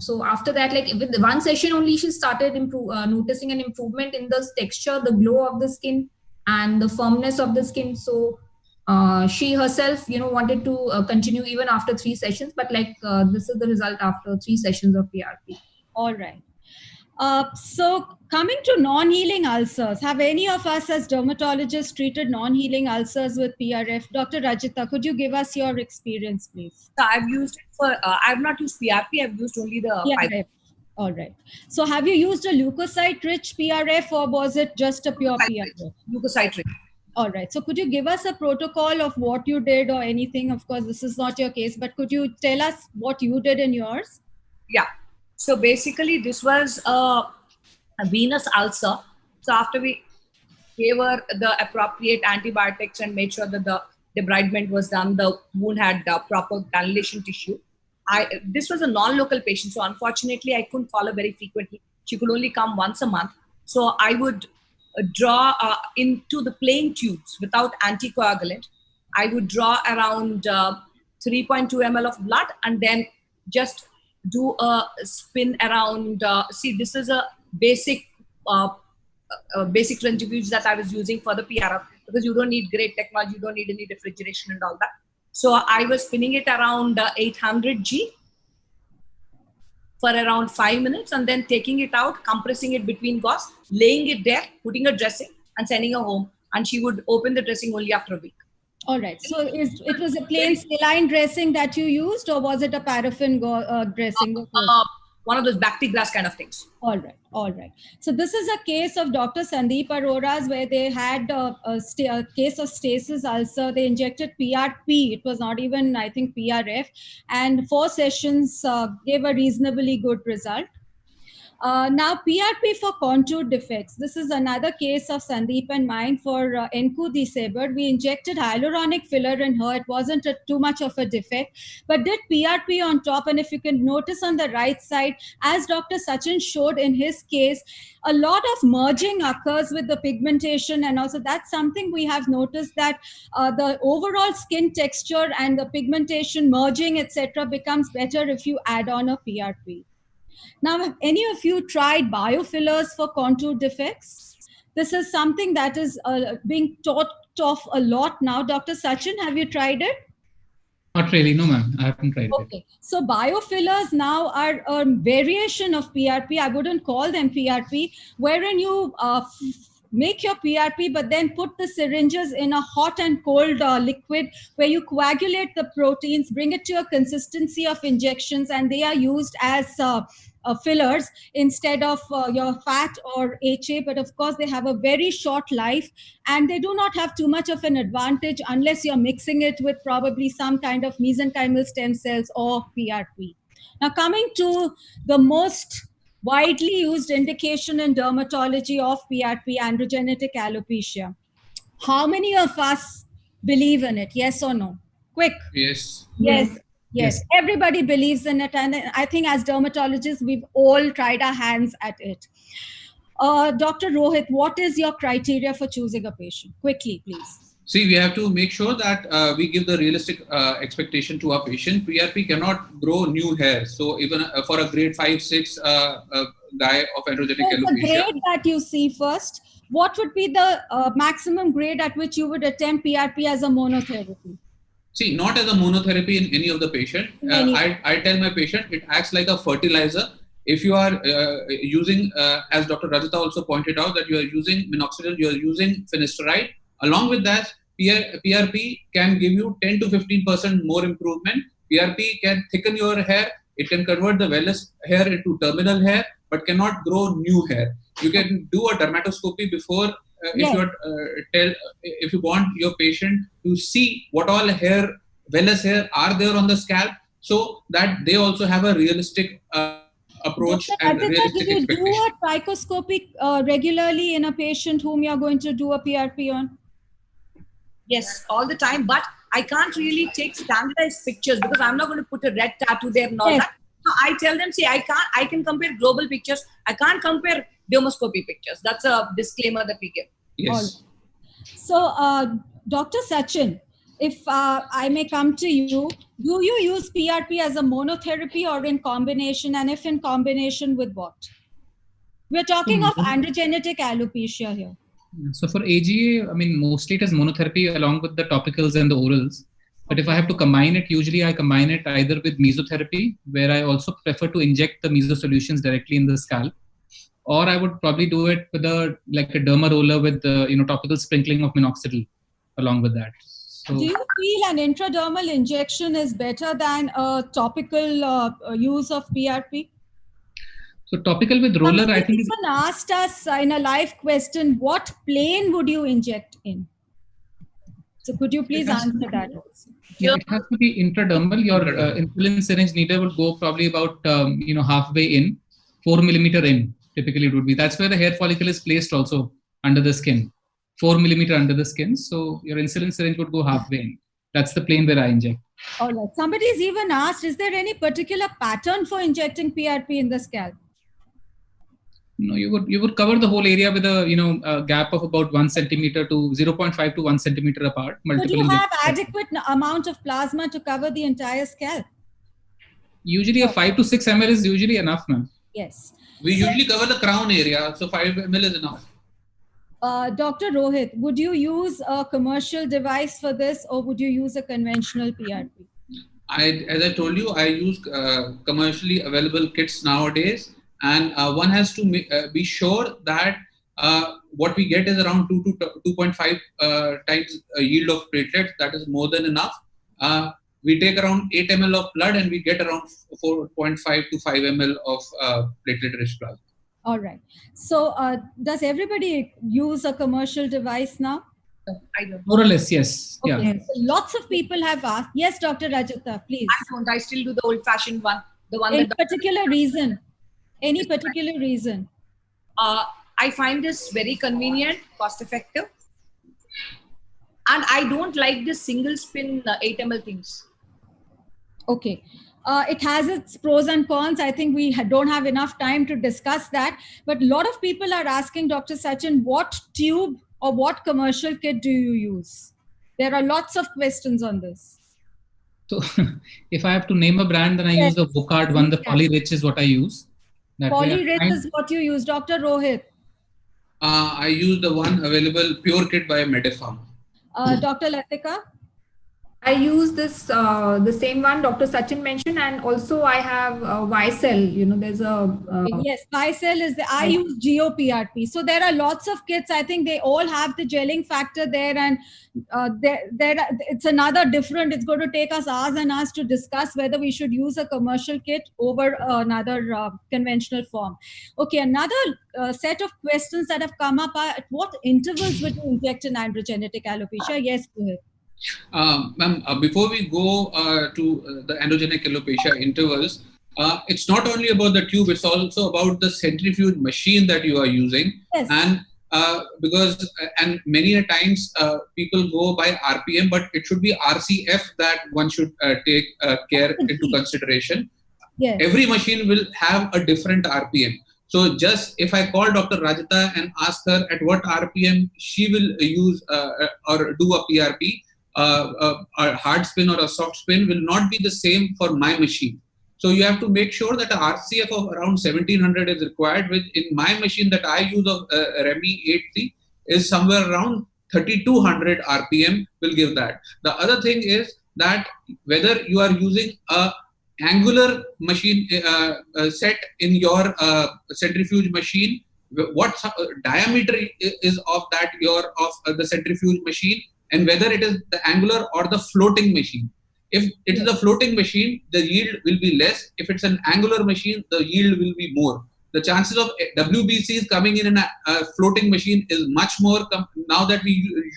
so after that, like with one session only, she started noticing an improvement in the texture, the glow of the skin, and the firmness of the skin. So she herself, wanted to continue even after 3 sessions. But like this is the result after 3 sessions of PRP. All right. So coming to non-healing ulcers, have any of us as dermatologists treated non-healing ulcers with PRF? Dr. Rajita, could you give us your experience, please? So I've used it for, I've not used PRP, I've used only the PRF. All right. So have you used a leukocyte-rich PRF, or was it just a pure PRF? leukocyte. All right. So could you give us a protocol of what you did or anything? Of course, this is not your case, but could you tell us what you did in yours? Yeah. So basically, this was a venous ulcer. So after we gave her the appropriate antibiotics and made sure that the debridement was done, the wound had proper granulation tissue. This was a non-local patient, so unfortunately I couldn't call her very frequently. She could only come once a month. So I would draw into the plain tubes without anticoagulant. I would draw around 3.2 ml of blood, and then just do a spin around. See, this is a basic centrifuge that I was using for the PRF, because you don't need great technology, you don't need any refrigeration and all that. So I was spinning it around 800 G for around 5 minutes, and then taking it out, compressing it between gauze, laying it there, putting a dressing, and sending her home. And she would open the dressing only after a week. All right. So it was a plain saline dressing that you used, or was it a paraffin dressing? One of those bactigras kind of things. All right. All right. So this is a case of Dr. Sandeep Arora's, where they had a case of stasis ulcer. They injected PRP. It was not even, I think, PRF. And 4 sessions gave a reasonably good result. Now, PRP for contour defects. This is another case of Sandeep and mine for Enku Saber. We injected hyaluronic filler in her. It wasn't too much of a defect, but did PRP on top. And if you can notice on the right side, as Dr. Sachin showed in his case, a lot of merging occurs with the pigmentation. And also that's something we have noticed, that the overall skin texture and the pigmentation merging, etc., becomes better if you add on a PRP. Now, have any of you tried biofillers for contour defects? This is something that is being taught of a lot now. Dr. Sachin, have you tried it? Not really, no, ma'am. I haven't tried it. Okay, so biofillers now are a variation of PRP. I wouldn't call them PRP, wherein you make your PRP, but then put the syringes in a hot and cold liquid, where you coagulate the proteins, bring it to a consistency of injections, and they are used as fillers instead of your fat or HA. But of course, they have a very short life, and they do not have too much of an advantage unless you're mixing it with probably some kind of mesenchymal stem cells or PRP. Now, coming to the most widely used indication in dermatology of PRP, androgenetic alopecia. How many of us believe in it? Yes or no? Quick. Yes. Yes. Everybody believes in it. And I think as dermatologists, we've all tried our hands at it. Dr. Rohit, what is your criteria for choosing a patient? Quickly, please. See, we have to make sure that we give the realistic expectation to our patient. PRP cannot grow new hair. So even for a grade 5, 6 guy of androgenic alopecia. The grade that you see first, what would be the maximum grade at which you would attempt PRP as a monotherapy? See, not as a monotherapy in any of the patient. I tell my patient, it acts like a fertilizer. If you are using, as Dr. Rajita also pointed out, that you are using minoxidil, you are using finasteride. Along with that, PRP can give you 10 to 15% more improvement. PRP can thicken your hair. It can convert the vellus hair into terminal hair, but cannot grow new hair. You can do a dermatoscopy before if Yes. you if you want your patient to see what all hair, vellus hair are there on the scalp, so that they also have a realistic approach Dr. and Aditya, do realistic you do expectation. a trichoscopy regularly in a patient whom you're going to do a PRP on? Yes, all the time. But I can't really take standardized pictures because I'm not going to put a red tattoo there and all Yes. that. So I tell them, see, I can compare global pictures. I can't compare dermoscopy pictures. That's a disclaimer that we give. Yes. So, Dr. Sachin, if I may come to you, do you use PRP as a monotherapy or in combination? And if in combination, with what? We're talking of androgenetic alopecia here. So for AGA, I mean, mostly it is monotherapy along with the topicals and the orals. But if I have to combine it, usually I combine it either with mesotherapy, where I also prefer to inject the meso solutions directly in the scalp, or I would probably do it with a derma roller with topical sprinkling of minoxidil along with that. So, do you feel an intradermal injection is better than a topical use of PRP? So topical with roller, Somebody I think. even asked us in a live question, what plane would you inject in? So could you please answer that also? Yeah, it has to be intradermal. Your insulin syringe needle would go probably about halfway in, 4 millimeter in. Typically, it would be. That's where the hair follicle is placed also under the skin, 4 millimeter under the skin. So your insulin syringe would go halfway in. That's the plane where I inject. All right. Somebody's even asked, is there any particular pattern for injecting PRP in the scalp? No, you would cover the whole area with a gap of about 1 centimeter to 0.5 to 1 centimeter apart. Would you have adequate amount of plasma to cover the entire scalp? Usually a 5 to 6 ml is usually enough, ma'am. Yes. We usually cover the crown area, so 5 ml is enough. Dr. Rohit, would you use a commercial device for this or would you use a conventional PRP? As I told you, I use commercially available kits nowadays, and one has to be sure that what we get is around 2 to 2.5 times yield of platelets. That is more than enough. We take around 8 ml of blood and we get around 4.5 to 5 ml of platelet-rich plasma. All right. So does everybody use a commercial device now? I don't. More or less, yes. Okay. Yeah. So lots of people have asked. Yes, Dr. Rajata, please. I don't. I still do the old-fashioned one. The one Any that particular reason? Any particular reason? I find this very convenient, cost-effective, and I don't like the single spin 8 ml things. Okay. It has its pros and cons. I think we don't have enough time to discuss that. But a lot of people are asking Dr. Sachin, what tube or what commercial kit do you use? There are lots of questions on this. So if I have to name a brand, then I use the Vocard one. The Polyrich is what I use. Polyrich is what you use. Dr. Rohit. I use the one available, Pure Kit by Medifarm. Dr. Latika? I use this, the same one Dr. Sachin mentioned, and also I have Vicel. There's a... yes, Vicel is I use GeoPRP. So there are lots of kits. I think they all have the gelling factor there, and it's another different. It's going to take us hours and hours to discuss whether we should use a commercial kit over another conventional form. Okay, another set of questions that have come up are, at what intervals would you inject an androgenetic alopecia? Yes, go ahead. Ma'am, before we go to the androgenic alopecia intervals, it's not only about the tube, it's also about the centrifuge machine that you are using. Yes. And and many a times people go by RPM, but it should be RCF that one should take care into consideration. Yes. Every machine will have a different RPM. So just if I call Dr. Rajata and ask her at what RPM she will use or do a PRP, a hard spin or a soft spin will not be the same for my machine. So you have to make sure that a RCF of around 1700 is required. With in my machine that I use of Remy 83 is somewhere around 3200 RPM will give that. The other thing is that whether you are using a angular machine set in your centrifuge machine, what diameter is of the centrifuge machine, and whether it is the angular or the floating machine. If it is a floating machine, the yield will be less. If it's an angular machine, the yield will be more. The chances of WBCs coming in a floating machine is much more. Now that we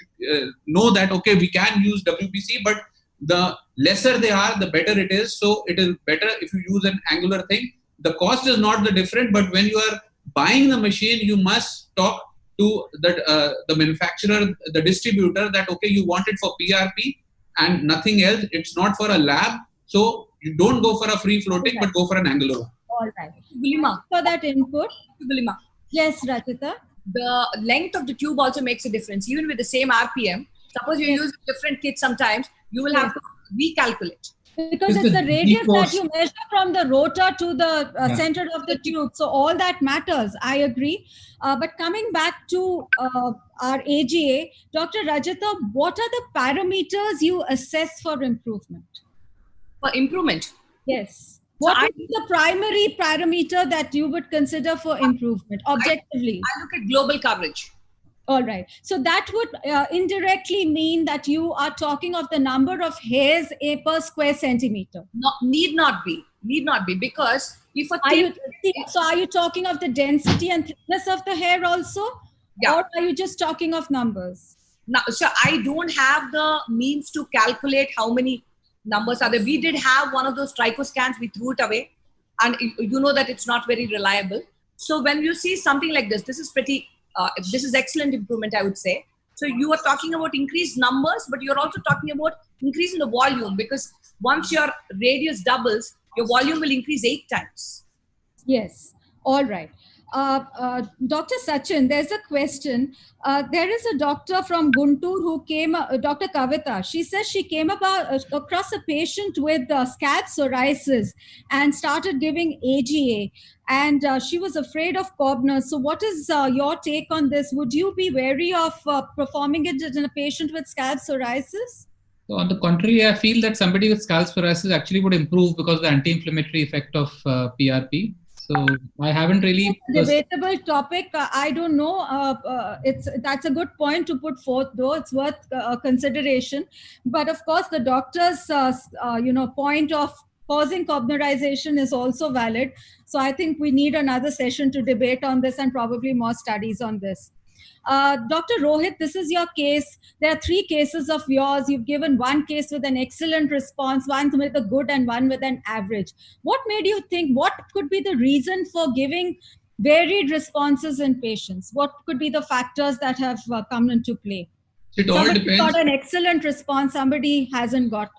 know that, okay, we can use WBC, but the lesser they are, the better it is. So it is better if you use an angular thing. The cost is not the different, but when you are buying the machine, you must talk to the manufacturer, the distributor, that okay, you want it for PRP and nothing else. It's not for a lab. So you don't go for a free floating, but go for an angular one. All right. Gulima. For that input. Gulima. Yes, Rachita. The length of the tube also makes a difference. Even with the same RPM, suppose you use a different kit sometimes, you will have to recalculate. Because it's the radius that you measure from the rotor to the center of the tube. So all that matters. I agree. But coming back to our AGA, Dr. Rajita, what are the parameters you assess for improvement? For improvement? Yes. What would be the primary parameter that you would consider for improvement, objectively? I look at global coverage. All right. So that would indirectly mean that you are talking of the number of hairs per square centimeter. No, need not be, because if a are you talking of the density and thickness of the hair also? Yeah. Or are you just talking of numbers? No, so I don't have the means to calculate how many numbers are there. We did have one of those tricho scans, we threw it away, and you know that it's not very reliable. So when you see something like this is pretty. This is excellent improvement, I would say. So you are talking about increased numbers, but you're also talking about increasing the volume, because once your radius doubles, your volume will increase 8 times. Yes. All right. Dr. Sachin, there's a question. There is a doctor from Guntur who came, Dr. Kavita. She says she came across a patient with scalp psoriasis and started giving AGA. And she was afraid of Cobner's. So what is your take on this? Would you be wary of performing it in a patient with scalp psoriasis? So on the contrary, I feel that somebody with scalp psoriasis actually would improve because of the anti-inflammatory effect of PRP. So I haven't really... Debatable topic. I don't know. That's a good point to put forth, though. It's worth consideration. But of course, the doctor's point of pausing Cobnerization is also valid. So I think we need another session to debate on this and probably more studies on this. Dr. Rohit, this is your case. There are 3 cases of yours. You've given one case with an excellent response, one with a good, and one with an average. What made you think, what could be the reason for giving varied responses in patients? What could be the factors that have come into play? It all somebody depends. got an excellent response, somebody hasn't got.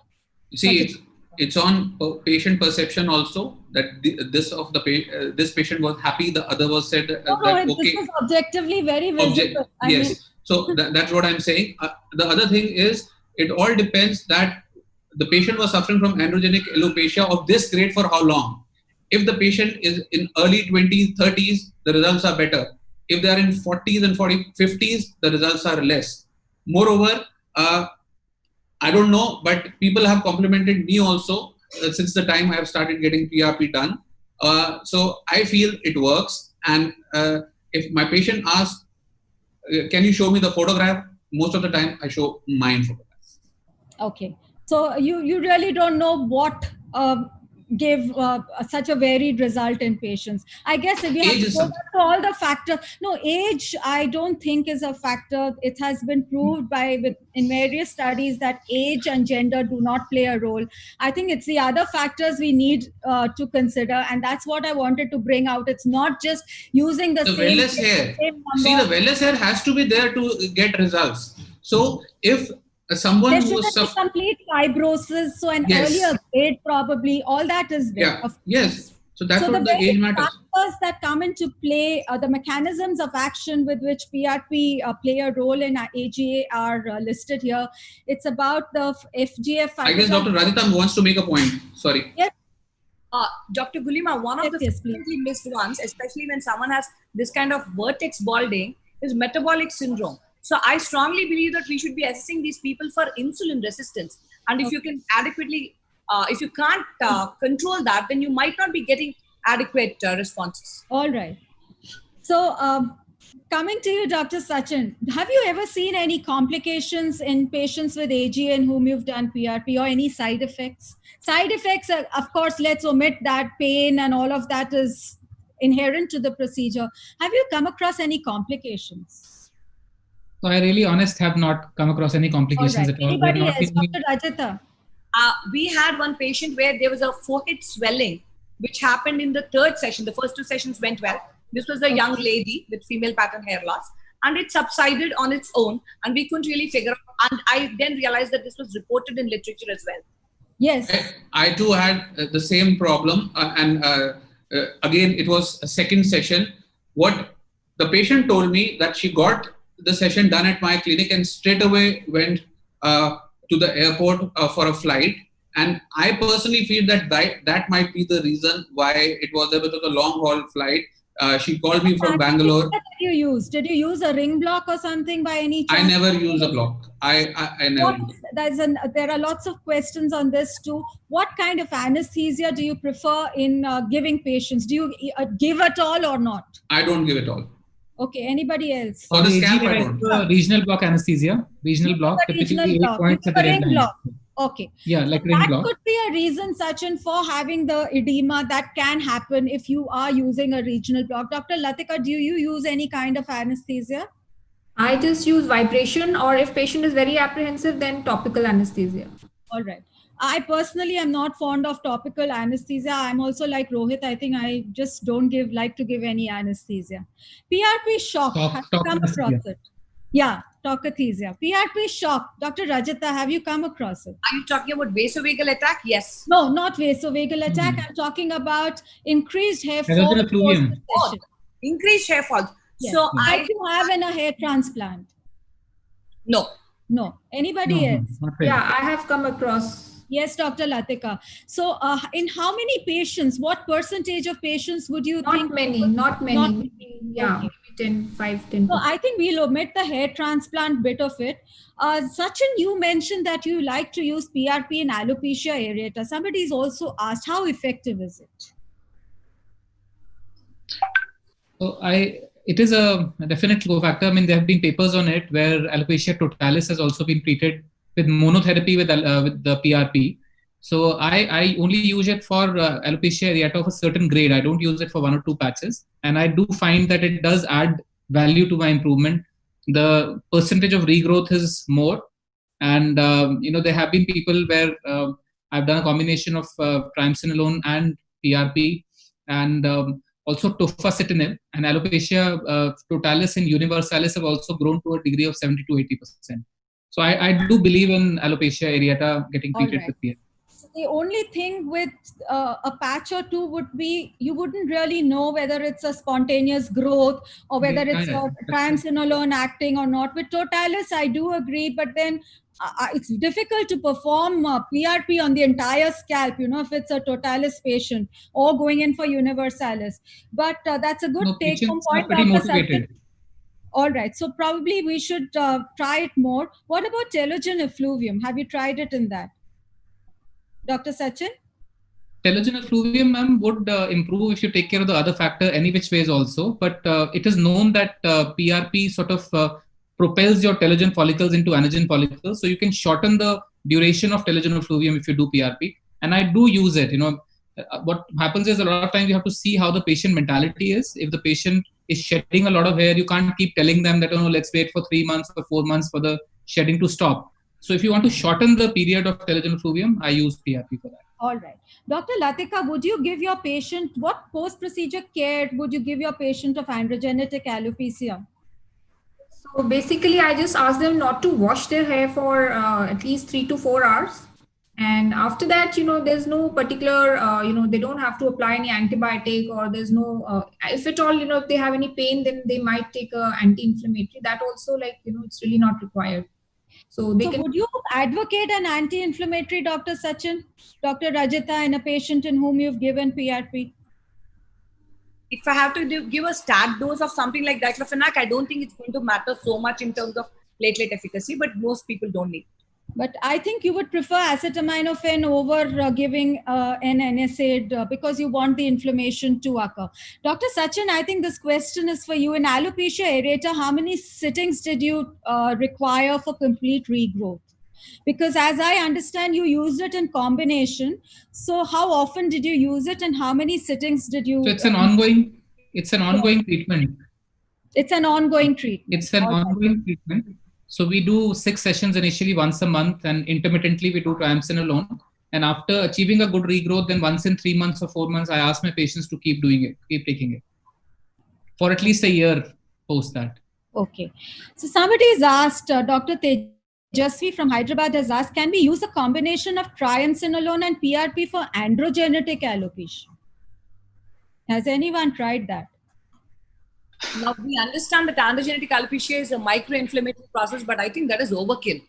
See, it's on patient perception also, that this patient was happy, the other was said that okay. This is objectively very visible. Yes. So that's what I'm saying. The other thing is, it all depends that the patient was suffering from androgenic alopecia of this grade for how long. If the patient is in early 20s, 30s, the results are better. If they are in 40s and 50s, the results are less. Moreover, I don't know, but people have complimented me also since the time I have started getting PRP done. So I feel it works. And if my patient asks, can you show me the photograph? Most of the time I show mine photograph. Okay. So you really don't know what give such a varied result in patients. I guess if you have to go back to all the factors, no, age I don't think is a factor. It has been proved in various studies that age and gender do not play a role. I think it's the other factors we need to consider, and that's what I wanted to bring out. It's not just using the same wellness hair. See, the wellness hair has to be there to get results. So if someone there who shouldn't be complete fibrosis, so an earlier grade probably, all that is there. Yeah. Yes. So that's what the age matters. Factors that come into play, the mechanisms of action with which PRP play a role in AGA are listed here. It's about the FGF. I guess Dr. Rajita wants to make a point. Sorry. Yes. Dr. Gulima, one of the frequently missed ones, especially when someone has this kind of vertex balding, is metabolic syndrome. So I strongly believe that we should be assessing these people for insulin resistance. And if you can adequately, if you can't control that, then you might not be getting adequate responses. All right. So Coming to you, Dr. Sachin, have you ever seen any complications in patients with AGA in whom you've done PRP, or any side effects? Side effects, of course, let's omit that. Pain and all of that is inherent to the procedure. Have you come across any complications? So I really honest have not come across any All complications right. at all. We have Anybody not else? been. Dr. Rajata? We had one patient where there was a forehead swelling, which happened in the third session. The first two sessions went well. This was a young lady with female pattern hair loss, and it subsided on its own, and we couldn't really figure out. And I then realized that this was reported in literature as well. Yes. I too had the same problem, and again, it was a second session. What the patient told me that she got the session done at my clinic and straight away went to the airport for a flight. And I personally feel that that might be the reason why it was a bit of a long haul flight. She called me from Bangalore. What did you use? Did you use a ring block or something by any chance? I never use a block. I never use. There are lots of questions on this too. What kind of anesthesia do you prefer in giving patients? Do you give at all or not? I don't give it all. Okay, anybody else? For the scalp, I don't. Regional block anesthesia. Regional block, typically 8 points at the red line. Okay. Yeah, like ring that block. Could be a reason, Sachin, for having the edema that can happen if you are using a regional block. Dr. Latika, do you use any kind of anesthesia? I just use vibration, or if patient is very apprehensive, then topical anesthesia. All right. I personally am not fond of topical anesthesia. I'm also like Rohit. I think I just don't like to give any anesthesia. PRP shock. Have you come across it? Yeah, tocathesia. PRP shock. Dr. Rajata, have you come across it? Are you talking about vasovagal attack? Yes. No, not vasovagal attack. I'm talking about increased hair fall. Increased hair fall. Yes. So like you have in a hair transplant? No. No. Anybody else? Yeah, I have come across. Yes, Dr. Latika. So in how many patients, what percentage of patients would you think? Not many. Yeah, okay. 10. So I think we'll omit the hair transplant bit of it. Sachin, you mentioned that you like to use PRP in alopecia areata. Somebody's also asked, how effective is it? So it is a definite cofactor. I mean, there have been papers on it where alopecia totalis has also been treated with monotherapy with the PRP. So I only use it for alopecia areata of a certain grade. I don't use it for 1 or 2 patches. And I do find that it does add value to my improvement. The percentage of regrowth is more. And, there have been people where I've done a combination of triamcinolone and PRP and also tofacitinib, and alopecia totalis and universalis have also grown to a degree of 70 to 80%. So I do believe in alopecia areata getting treated with PRP. The only thing with a patch or two would be you wouldn't really know whether it's a spontaneous growth or whether it's a triamcinolone acting or not. With totalis, I do agree, but then it's difficult to perform PRP on the entire scalp, if it's a totalis patient or going in for universalis. But that's a good take-home point. Pretty motivated. All right. So probably we should try it more. What about telogen effluvium? Have you tried it in that? Dr. Sachin? Telogen effluvium, ma'am, would improve if you take care of the other factor any which ways also. But it is known that PRP sort of propels your telogen follicles into anagen follicles. So you can shorten the duration of telogen effluvium if you do PRP. And I do use it. What happens is a lot of times you have to see how the patient mentality is. If the patient is shedding a lot of hair, you can't keep telling them that, let's wait for 3 months or 4 months for the shedding to stop. So if you want to shorten the period of telogen effluvium, I use PRP for that. All right. Dr. Latika, would you give your patient, what post-procedure care would you give your patient of androgenetic alopecia? So basically, I just ask them not to wash their hair for at least 3 to 4 hours. And after that, there's no particular, they don't have to apply any antibiotic, or there's no, if at all, if they have any pain, then they might take a anti-inflammatory. That also, it's really not required. So would you advocate an anti-inflammatory, Dr. Sachin, Dr. Rajita, in a patient in whom you've given PRP? If I have to give a start dose of something like diclofenac, I don't think it's going to matter so much in terms of platelet efficacy, but most people don't need. But I think you would prefer acetaminophen over giving an NSAID because you want the inflammation to occur. Dr. Sachin, I think this question is for you. In alopecia areata, how many sittings did you require for complete regrowth? Because as I understand, you used it in combination. So how often did you use it, and how many sittings did you? So it's an ongoing treatment. It's an ongoing treatment. It's an All right. ongoing treatment. So we do 6 sessions initially once a month, and intermittently we do triamcinolone. And after achieving a good regrowth, then once in 3 months or 4 months, I ask my patients to keep doing it, keep taking it for at least a year post that. Okay. So somebody has asked, Dr. Tejasvi from Hyderabad has asked, can we use a combination of triamcinolone and PRP for androgenetic alopecia? Has anyone tried that? Now we understand that androgenetic alopecia is a micro-inflammatory process, but I think that is overkill.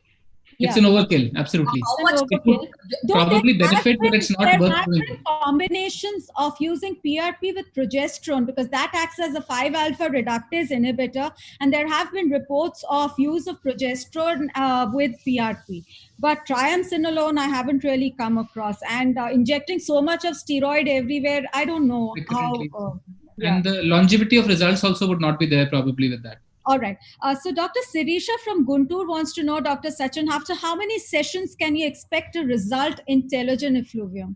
It's an overkill, absolutely. How It's much? an overkill. Though Probably there have benefit, but been- it's not there worth have doing. been combinations of using PRP with progesterone because that acts as a 5-alpha reductase inhibitor, and there have been reports of use of progesterone with PRP. But triamcinolone, I haven't really come across. And injecting so much of steroid everywhere, I don't know how. And the longevity of results also would not be there probably with that. All right. So Dr. Sirisha from Guntur wants to know, Dr. Sachin, after how many sessions can you expect a result in telogen effluvium?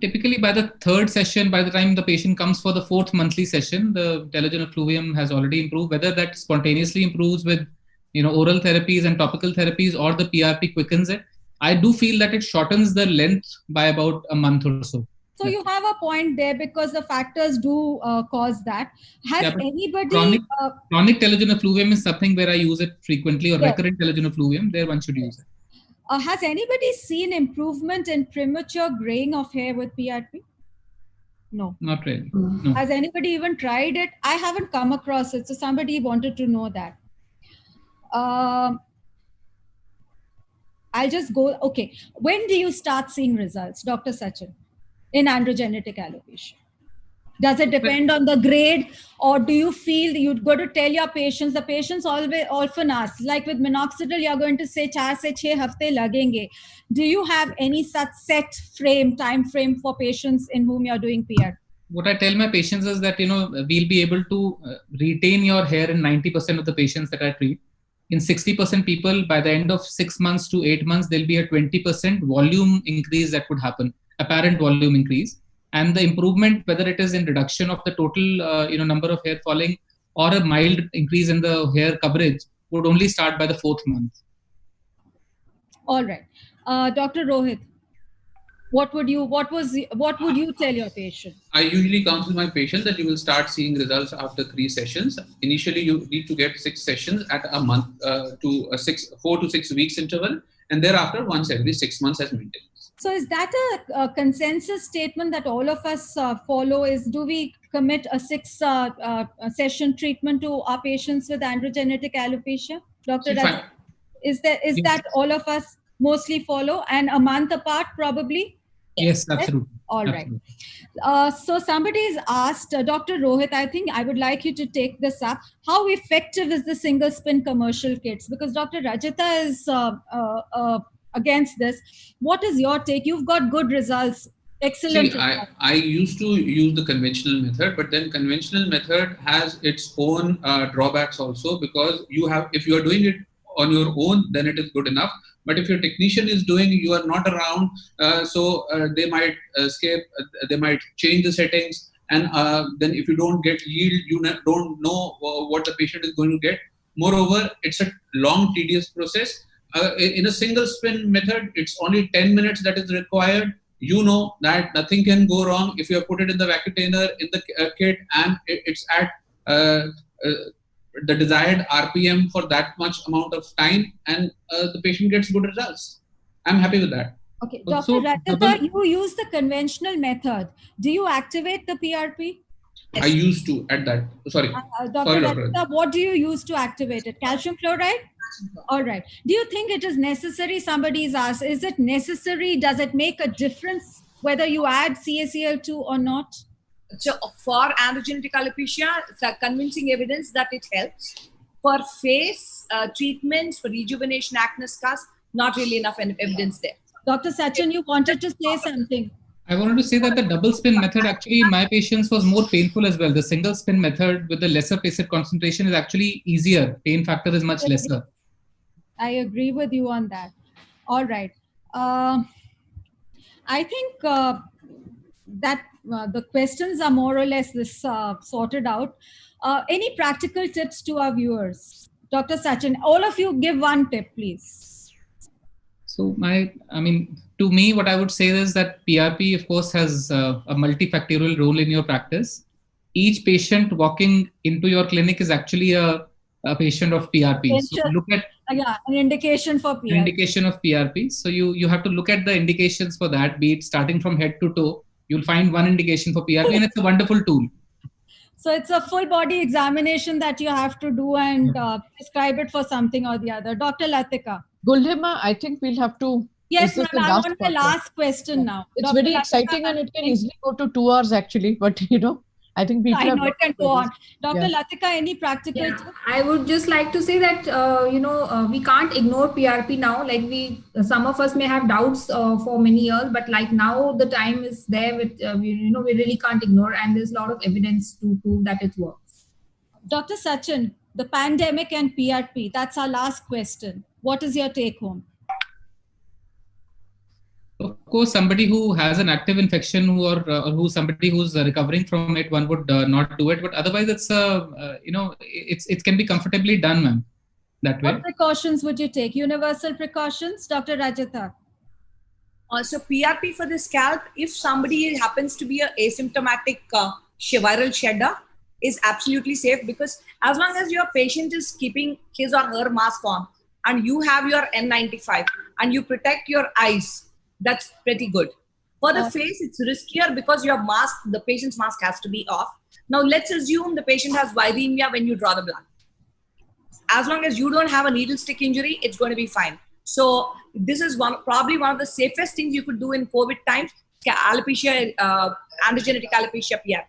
Typically by the third session, by the time the patient comes for the fourth monthly session, the telogen effluvium has already improved. Whether that spontaneously improves with oral therapies and topical therapies, or the PRP quickens it, I do feel that it shortens the length by about a month or so. So you have a point there because the factors do cause that. Has anybody... Chronic telogen effluvium is something where I use it frequently, or recurrent telogen effluvium, there one should use it. Has anybody seen improvement in premature graying of hair with PRP? No. Not really. No. Has anybody even tried it? I haven't come across it, so somebody wanted to know that. I'll just go... Okay. When do you start seeing results, Dr. Sachin, in androgenetic alopecia? Does it depend on the grade, or do you feel you've got to tell your patients? The patients often ask, like with minoxidil, you're going to say 4 se 6 hafte lagenge. Do you have any such set time frame for patients in whom you're doing PR? What I tell my patients is that, we'll be able to retain your hair in 90% of the patients that I treat. In 60% people, by the end of 6 months to 8 months, there'll be a 20% volume increase that would happen, apparent volume increase. And the improvement, whether it is in reduction of the total number of hair falling or a mild increase in the hair coverage, would only start by the 4th month. All right. Dr. Rohit, what would you tell your patient? I usually counsel my patient that you will start seeing results after 3 sessions. Initially, you need to get 6 sessions at a month to a 4 to 6 weeks interval, and thereafter once every 6 months as maintenance. So is that a consensus statement that all of us follow? Is do we commit a 6 session treatment to our patients with androgenetic alopecia? Dr. Raj, is that all of us mostly follow, and a month apart probably? Yes, absolutely. All right. So somebody's asked, Dr. Rohit, I think I would like you to take this up. How effective is the single spin commercial kits? Because Dr. Rajita is against this. What is your take? You've got good results. Excellent. See, I used to use the conventional method, but then conventional method has its own drawbacks also, because if you are doing it on your own, then it is good enough. But if your technician is doing, you are not around, so they might escape, they might change the settings, and then if you don't get yield, you don't know what the patient is going to get. Moreover, it's a long, tedious process. In a single spin method, it's only 10 minutes that is required. You know that nothing can go wrong if you have put it in the vacutainer, in the kit, and it's at the desired RPM for that much amount of time, and the patient gets good results. I'm happy with that. Okay, Dr. Rajita, you use the conventional method. Do you activate the PRP? Yes. I used to at that. Sorry. Dr. Rajita, what do you use to activate it? Calcium chloride? All right. Do you think it is necessary? Somebody's asked, is it necessary? Does it make a difference whether you add CaCl2 or not? So for androgenetic alopecia, it's a convincing evidence that it helps. For face treatments, for rejuvenation, acne scars, not really enough evidence there. Dr. Sachin, you wanted to say something. I wanted to say that the double spin method actually in my patients was more painful as well. The single spin method with the lesser acid concentration is actually easier. Pain factor is much lesser. I agree with you on that. All right. I think that the questions are more or less this sorted out. Any practical tips to our viewers? Dr. Sachin, all of you give one tip, please. So to me, what I would say is that PRP, of course, has a multifactorial role in your practice. Each patient walking into your clinic is actually a patient of PRP. So look at an indication for PRP. Indication of PRP. So you have to look at the indications for that, be it starting from head to toe. You'll find one indication for PRP, and it's a wonderful tool. So it's a full body examination that you have to do and prescribe it for something or the other. Dr. Latika. Gulhima, I think we'll have to. Yes, ma'am. I want my last question now. It's Dr. very exciting and it can easily go to 2 hours actually, but I think people it can go on. Dr. Latika, any practical tips? I would just like to say that, we can't ignore PRP now. Like some of us may have doubts for many years, but like now the time is there with, we really can't ignore, and there's a lot of evidence to prove that it works. Dr. Sachin, the pandemic and PRP, that's our last question. What is your take home? Of course, somebody who has an active infection or somebody who's recovering from it, one would not do it. But otherwise, it's it can be comfortably done, ma'am. That way. What precautions would you take? Universal precautions, Dr. Rajitha? So PRP for the scalp, if somebody happens to be an asymptomatic viral shedder, is absolutely safe, because as long as your patient is keeping his or her mask on and you have your N95 and you protect your eyes, that's pretty good. For the face, it's riskier because the patient's mask has to be off. Now, let's assume the patient has viremia when you draw the blood. As long as you don't have a needle stick injury, it's going to be fine. So this is probably one of the safest things you could do in COVID times, alopecia, androgenetic alopecia PRP.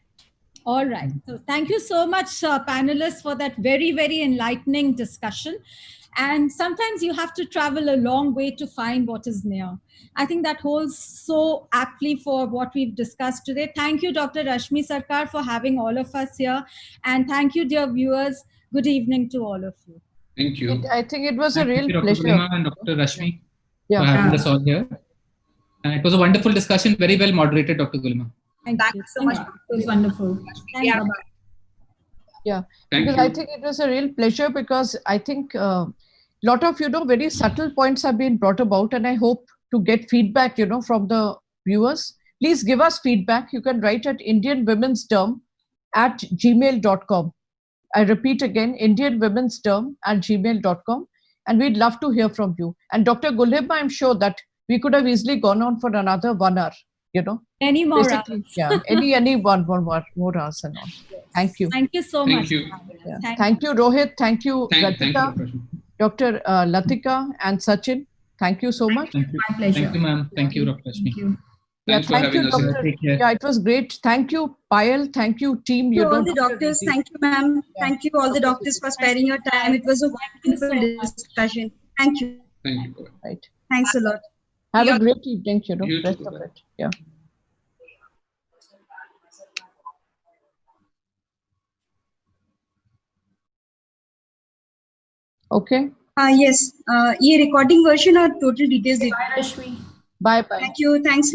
All right. So thank you so much, panelists, for that very, very enlightening discussion. And sometimes you have to travel a long way to find what is near. I think that holds so aptly for what we've discussed today. Thank you, Dr. Rashmi Sarkar, for having all of us here. And thank you, dear viewers. Good evening to all of you. Thank you. I think it was a real pleasure. Dr. Gulhima and Dr. Rashmi for having us all here. And it was a wonderful discussion, very well moderated, Dr. Gulhima. Thank you so much. It was wonderful. Yeah, because I think it was a real pleasure, because I think lot of very subtle points have been brought about, and I hope to get feedback from the viewers. Please give us feedback. You can write at indianwomensderm@gmail.com. I repeat again, indianwomensderm@gmail.com, and we'd love to hear from you. And Dr. Gulhima, I'm sure that we could have easily gone on for another 1 hour. Any more hours. Yeah, any one more hours and all. Thank you. Thank you so much. Thank you. Yeah. Thank you, Rohit. Thank you, Latika, Dr. Latika and Sachin. Thank you so much. Thank you. My pleasure. Thank you, ma'am. Thank you, Dr. Rashmi. Thanks for having us here. Doctor. Yeah, it was great. Thank you, Payal. Thank you, team. To all the doctors. Thank you, ma'am. Thank you, all the doctors, for sparing your time. It was a wonderful discussion. Thank you. Thank you. Right. Thanks a lot. Have a great evening, You rest too. of it. Yeah. Okay. Yes. ये recording version और total details. Bye, Rashmi. Bye. Thank you. Thanks.